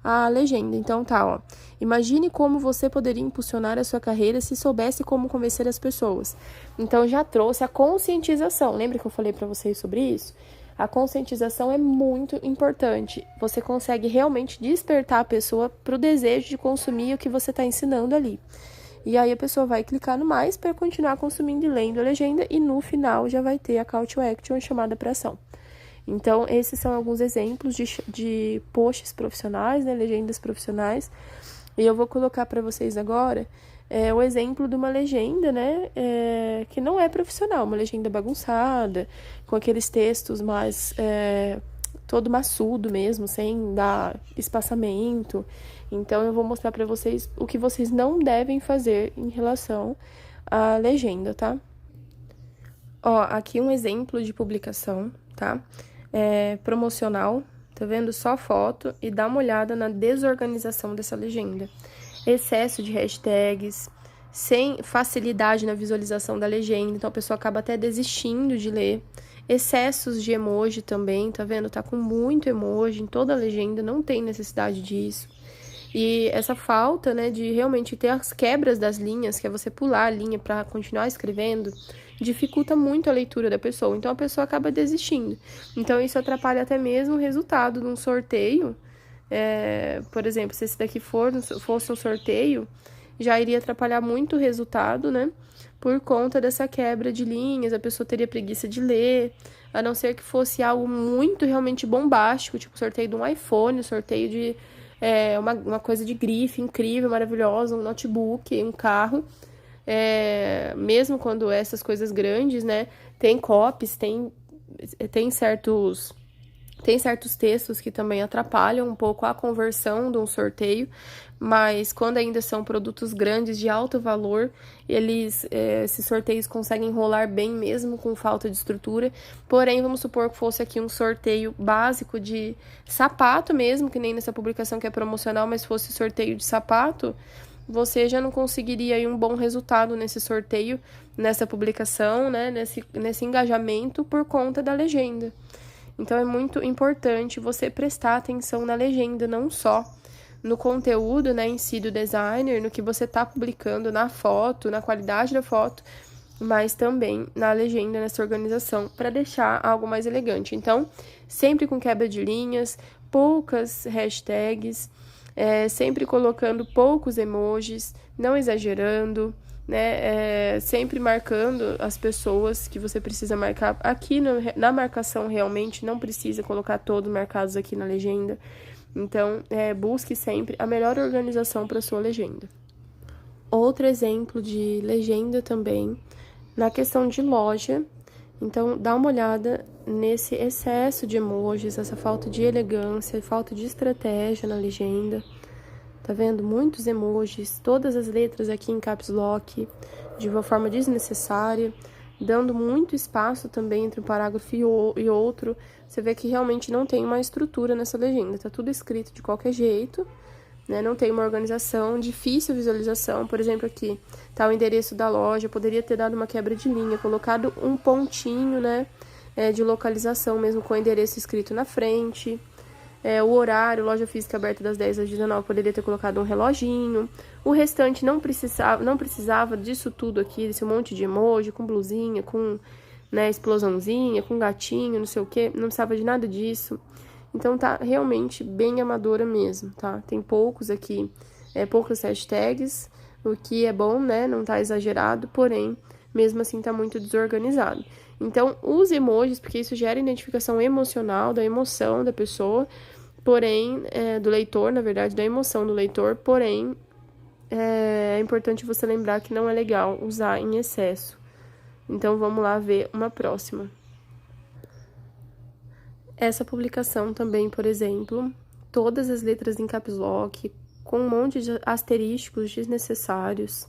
a legenda. Então tá, ó. Imagine como você poderia impulsionar a sua carreira se soubesse como convencer as pessoas. Então já trouxe a conscientização. Lembra que eu falei para vocês sobre isso? A conscientização é muito importante. Você consegue realmente despertar a pessoa para o desejo de consumir o que você está ensinando ali. E aí a pessoa vai clicar no mais para continuar consumindo e lendo a legenda e no final já vai ter a call to action, a chamada para ação. Então, esses são alguns exemplos de posts profissionais, né, legendas profissionais. E eu vou colocar para vocês agora o exemplo de uma legenda, né, que não é profissional, uma legenda bagunçada, com aqueles textos mais todo maçudo mesmo, sem dar espaçamento. Então, eu vou mostrar para vocês o que vocês não devem fazer em relação à legenda, tá? Ó, aqui um exemplo de publicação, tá? Promocional, tá vendo? Só foto e dá uma olhada na desorganização dessa legenda. Excesso de hashtags, sem facilidade na visualização da legenda, então a pessoa acaba até desistindo de ler. Excessos de emoji também, tá vendo? Tá com muito emoji em toda a legenda, não tem necessidade disso. E essa falta, né, de realmente ter as quebras das linhas, que é você pular a linha para continuar escrevendo, dificulta muito a leitura da pessoa, então a pessoa acaba desistindo. Então isso atrapalha até mesmo o resultado de um sorteio. Por exemplo, se esse daqui fosse um sorteio, já iria atrapalhar muito o resultado, né? por conta dessa quebra de linhas, a pessoa teria preguiça de ler, a não ser que fosse algo muito realmente bombástico, tipo sorteio de um iPhone, sorteio de uma coisa de grife incrível, maravilhosa, um notebook, um carro. Mesmo quando essas coisas grandes, né, tem copies, tem certos textos que também atrapalham um pouco a conversão de um sorteio, mas quando ainda são produtos grandes de alto valor, esses sorteios conseguem rolar bem mesmo com falta de estrutura. Porém, vamos supor que fosse aqui um sorteio básico de sapato mesmo, que nem nessa publicação que é promocional, mas fosse sorteio de sapato, você já não conseguiria aí um bom resultado nesse sorteio, nessa publicação, né, nesse engajamento por conta da legenda. Então, é muito importante você prestar atenção na legenda, não só no conteúdo, né, em si do designer, no que você está publicando na foto, na qualidade da foto, mas também na legenda, nessa organização, para deixar algo mais elegante. Então, sempre com quebra de linhas, poucas hashtags, sempre colocando poucos emojis, não exagerando, né, sempre marcando as pessoas que você precisa marcar. Aqui na marcação, realmente, não precisa colocar todos marcados aqui na legenda. Então, busque sempre a melhor organização para sua legenda. Outro exemplo de legenda também, na questão de loja. Então, dá uma olhada nesse excesso de emojis, essa falta de elegância, falta de estratégia na legenda. Tá vendo? Muitos emojis, todas as letras aqui em caps lock, de uma forma desnecessária, dando muito espaço também entre um parágrafo e outro. Você vê que realmente não tem uma estrutura nessa legenda, tá tudo escrito de qualquer jeito, né? Não tem uma organização, difícil visualização. Por exemplo, aqui tá o endereço da loja, poderia ter dado uma quebra de linha, colocado um pontinho, né, de localização mesmo com o endereço escrito na frente. O horário, loja física aberta das 10 às 19, poderia ter colocado um reloginho. O restante não precisava disso tudo aqui, desse monte de emoji, com blusinha, com, né, explosãozinha, com gatinho, não sei o que. Não precisava de nada disso. Então, tá realmente bem amadora mesmo, tá? Tem poucos aqui, poucas hashtags, o que é bom, né? Não tá exagerado, porém, mesmo assim, tá muito desorganizado. Então, use emojis, porque isso gera identificação emocional, da emoção da pessoa, porém, do leitor, na verdade, da emoção do leitor, porém, é importante você lembrar que não é legal usar em excesso. Então, vamos lá ver uma próxima. Essa publicação também, por exemplo, todas as letras em caps lock, com um monte de asterísticos desnecessários,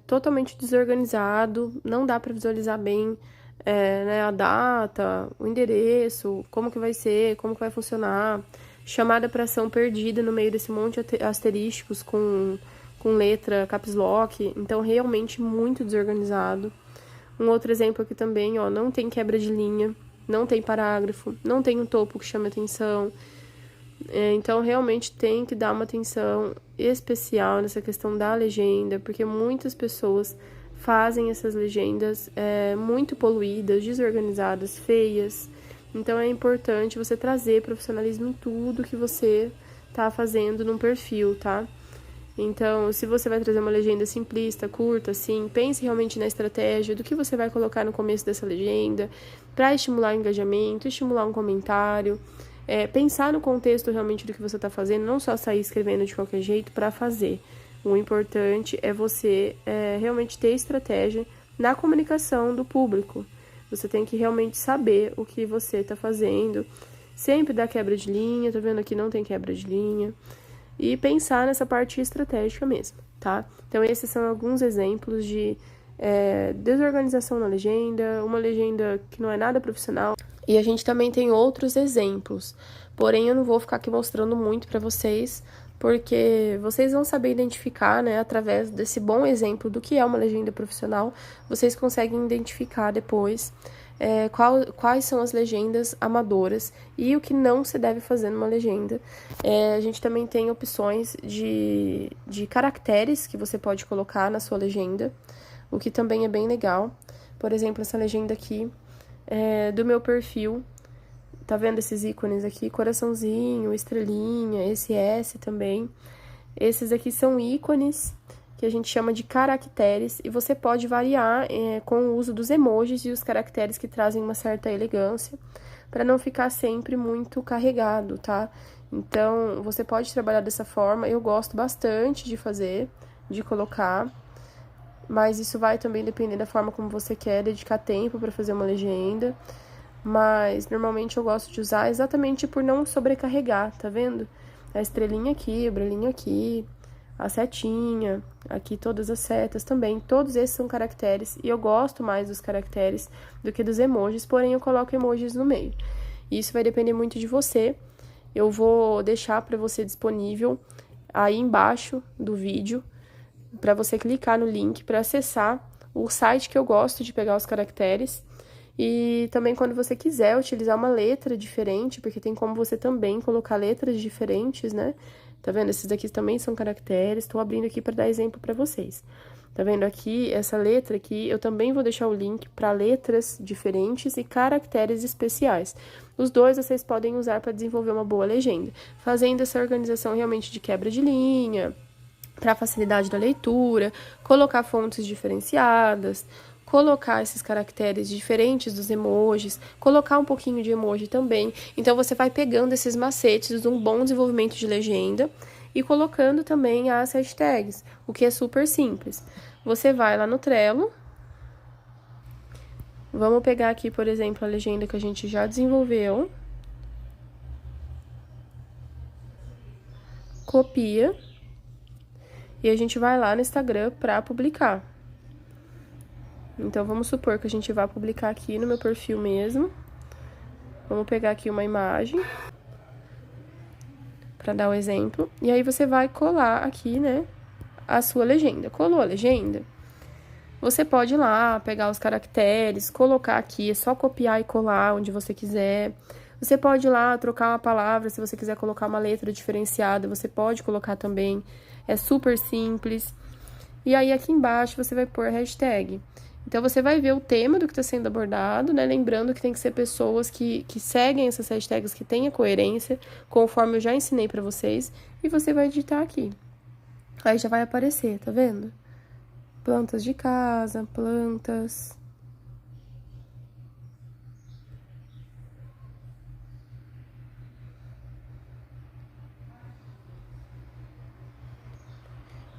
totalmente desorganizado, não dá para visualizar bem né, a data, o endereço, como que vai ser, como que vai funcionar, chamada para ação perdida no meio desse monte de asterísticos com letra caps lock, então realmente muito desorganizado. Um outro exemplo aqui também, ó, não tem quebra de linha, não tem parágrafo, não tem um topo que chame atenção. Então, realmente tem que dar uma atenção especial nessa questão da legenda, porque muitas pessoas fazem essas legendas muito poluídas, desorganizadas, feias. Então, é importante você trazer profissionalismo em tudo que você tá fazendo num perfil, tá? Então, se você vai trazer uma legenda simplista, curta, assim, pense realmente na estratégia do que você vai colocar no começo dessa legenda, para estimular o engajamento, estimular um comentário, pensar no contexto realmente do que você está fazendo, não só sair escrevendo de qualquer jeito para fazer. O importante é você realmente ter estratégia na comunicação do público. Você tem que realmente saber o que você está fazendo, sempre dá quebra de linha, tá vendo aqui não tem quebra de linha, e pensar nessa parte estratégica mesmo, tá? Então, esses são alguns exemplos de desorganização na legenda, uma legenda que não é nada profissional. E a gente também tem outros exemplos, porém eu não vou ficar aqui mostrando muito para vocês, porque vocês vão saber identificar, né, através desse bom exemplo do que é uma legenda profissional, vocês conseguem identificar depois quais são as legendas amadoras e o que não se deve fazer numa legenda. A gente também tem opções de caracteres que você pode colocar na sua legenda, o que também é bem legal. Por exemplo, essa legenda aqui do meu perfil, tá vendo esses ícones aqui? Coraçãozinho, estrelinha, esse S também. Esses aqui são ícones que a gente chama de caracteres, e você pode variar com o uso dos emojis e os caracteres que trazem uma certa elegância, para não ficar sempre muito carregado, tá? Então, você pode trabalhar dessa forma, eu gosto bastante de fazer, de colocar, mas isso vai também depender da forma como você quer dedicar tempo para fazer uma legenda, mas normalmente eu gosto de usar exatamente por não sobrecarregar, tá vendo? A estrelinha aqui, o brilhinho aqui, a setinha, aqui todas as setas também, todos esses são caracteres, e eu gosto mais dos caracteres do que dos emojis, porém eu coloco emojis no meio. Isso vai depender muito de você, eu vou deixar para você disponível aí embaixo do vídeo, para você clicar no link para acessar o site que eu gosto de pegar os caracteres, e também quando você quiser utilizar uma letra diferente, porque tem como você também colocar letras diferentes, né? Tá vendo? Esses daqui também são caracteres, tô abrindo aqui para dar exemplo para vocês. Tá vendo aqui, essa letra aqui, eu também vou deixar o link para letras diferentes e caracteres especiais. Os dois vocês podem usar para desenvolver uma boa legenda, fazendo essa organização realmente de quebra de linha, para facilidade da leitura, colocar fontes diferenciadas, colocar esses caracteres diferentes dos emojis, colocar um pouquinho de emoji também. Então, você vai pegando esses macetes de um bom desenvolvimento de legenda e colocando também as hashtags, o que é super simples. Você vai lá no Trello, vamos pegar aqui, por exemplo, a legenda que a gente já desenvolveu, copia, e a gente vai lá no Instagram para publicar. Então, vamos supor que a gente vai publicar aqui no meu perfil mesmo. Vamos pegar aqui uma imagem para dar o exemplo. E aí, você vai colar aqui, né, a sua legenda. Colou a legenda? Você pode ir lá, pegar os caracteres, colocar aqui, é só copiar e colar onde você quiser. Você pode ir lá, trocar uma palavra, se você quiser colocar uma letra diferenciada, você pode colocar também. É super simples. E aí, aqui embaixo, você vai pôr a hashtag. Então, você vai ver o tema do que está sendo abordado, né? Lembrando que tem que ser pessoas que seguem essas hashtags, que tenham coerência, conforme eu já ensinei para vocês. E você vai digitar aqui. Aí já vai aparecer, tá vendo? Plantas de casa, plantas.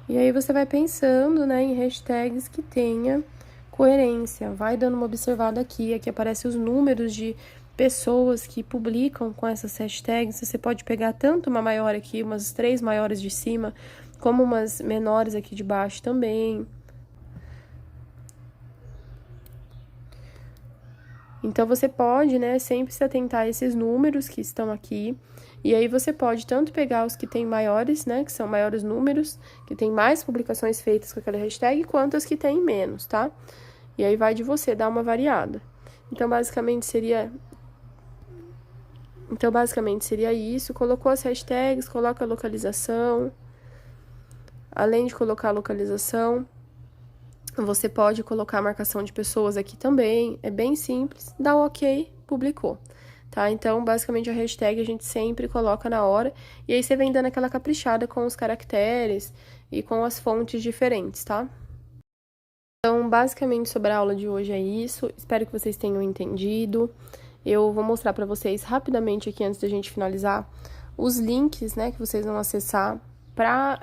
E aí você vai pensando, né, em hashtags que tenha coerência. Vai dando uma observada aqui, aqui aparecem os números de pessoas que publicam com essas hashtags. Você pode pegar tanto uma maior aqui, umas 3 maiores de cima, como umas menores aqui de baixo também. Então, você pode, né, sempre se atentar a esses números que estão aqui, e aí você pode tanto pegar os que têm maiores, né, que são maiores números, que tem mais publicações feitas com aquela hashtag, quanto as que têm menos, tá? E aí vai de você dar uma variada. Então, basicamente seria isso, colocou as hashtags, coloca a localização. Além de colocar a localização, você pode colocar a marcação de pessoas aqui também, é bem simples, dá um ok, publicou, tá? Então, basicamente, a hashtag a gente sempre coloca na hora, e aí você vem dando aquela caprichada com os caracteres e com as fontes diferentes, tá? Então, basicamente, sobre a aula de hoje é isso, espero que vocês tenham entendido. Eu vou mostrar pra vocês rapidamente aqui, antes da gente finalizar, os links, né, que vocês vão acessar para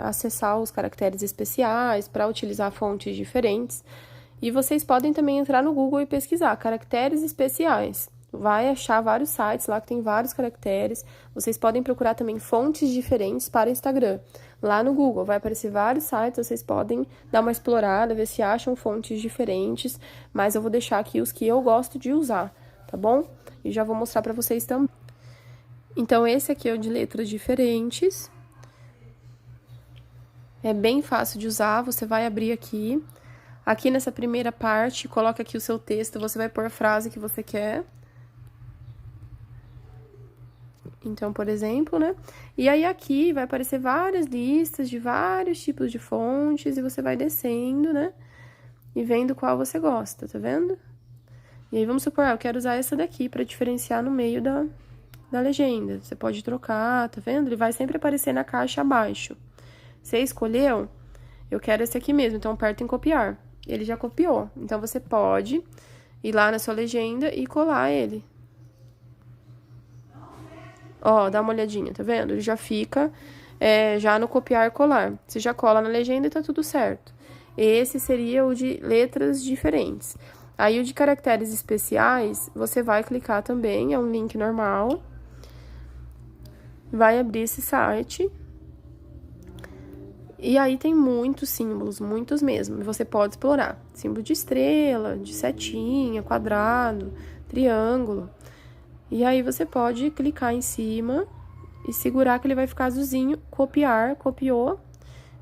acessar os caracteres especiais, para utilizar fontes diferentes. E vocês podem também entrar no Google e pesquisar caracteres especiais. Vai achar vários sites lá que tem vários caracteres. Vocês podem procurar também fontes diferentes para Instagram. Lá no Google vai aparecer vários sites, vocês podem dar uma explorada, ver se acham fontes diferentes. Mas eu vou deixar aqui os que eu gosto de usar, tá bom? E já vou mostrar para vocês também. Então, esse aqui é o de letras diferentes. É bem fácil de usar, você vai abrir aqui. Aqui nessa primeira parte, coloca aqui o seu texto, você vai pôr a frase que você quer. Então, por exemplo, né? E aí aqui vai aparecer várias listas de vários tipos de fontes e você vai descendo, né? E vendo qual você gosta, tá vendo? E aí vamos supor, eu quero usar essa daqui para diferenciar no meio da legenda. Você pode trocar, tá vendo? Ele vai sempre aparecer na caixa abaixo. Você escolheu? eu quero esse aqui mesmo, então aperta em copiar. Ele já copiou, então você pode ir lá na sua legenda e colar ele. Ó, dá uma olhadinha, tá vendo? Ele já fica já no copiar e colar. Você já cola na legenda e tá tudo certo. Esse seria o de letras diferentes. Aí, o de caracteres especiais, você vai clicar também, é um link normal. Vai abrir esse site. E aí, tem muitos símbolos, muitos mesmo. Você pode explorar. Símbolo de estrela, de setinha, quadrado, triângulo. E aí, você pode clicar em cima e segurar que ele vai ficar azulzinho. Copiar, copiou,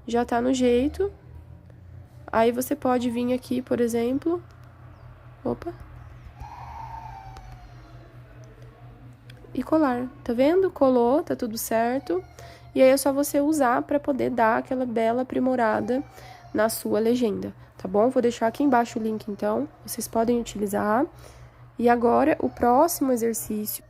já tá no jeito. Aí, você pode vir aqui, por exemplo... Opa. E colar, tá vendo? Colou, tá tudo certo. E aí é só você usar para poder dar aquela bela aprimorada na sua legenda, tá bom? Vou deixar aqui embaixo o link, então, vocês podem utilizar. E agora, o próximo exercício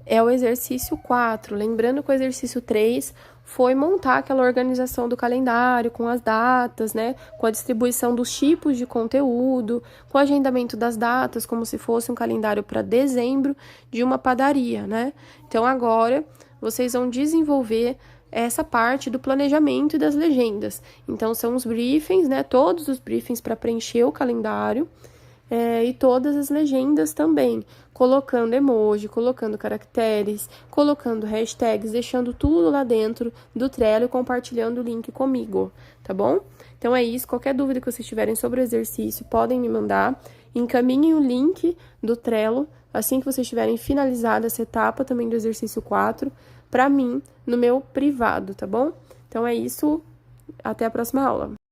é o exercício 4. Lembrando que o exercício 3 foi montar aquela organização do calendário com as datas, né? Com a distribuição dos tipos de conteúdo, com o agendamento das datas, como se fosse um calendário para dezembro de uma padaria, né? Então, agora, vocês vão desenvolver essa parte do planejamento e das legendas. Então, são os briefings, né? Todos os briefings para preencher o calendário. E todas as legendas também, colocando emoji, colocando caracteres, colocando hashtags, deixando tudo lá dentro do Trello e compartilhando o link comigo, tá bom? Então é isso, qualquer dúvida que vocês tiverem sobre o exercício, podem me mandar, encaminhem o link do Trello, assim que vocês tiverem finalizado essa etapa também do exercício 4, para mim, no meu privado, tá bom? Então é isso, até a próxima aula.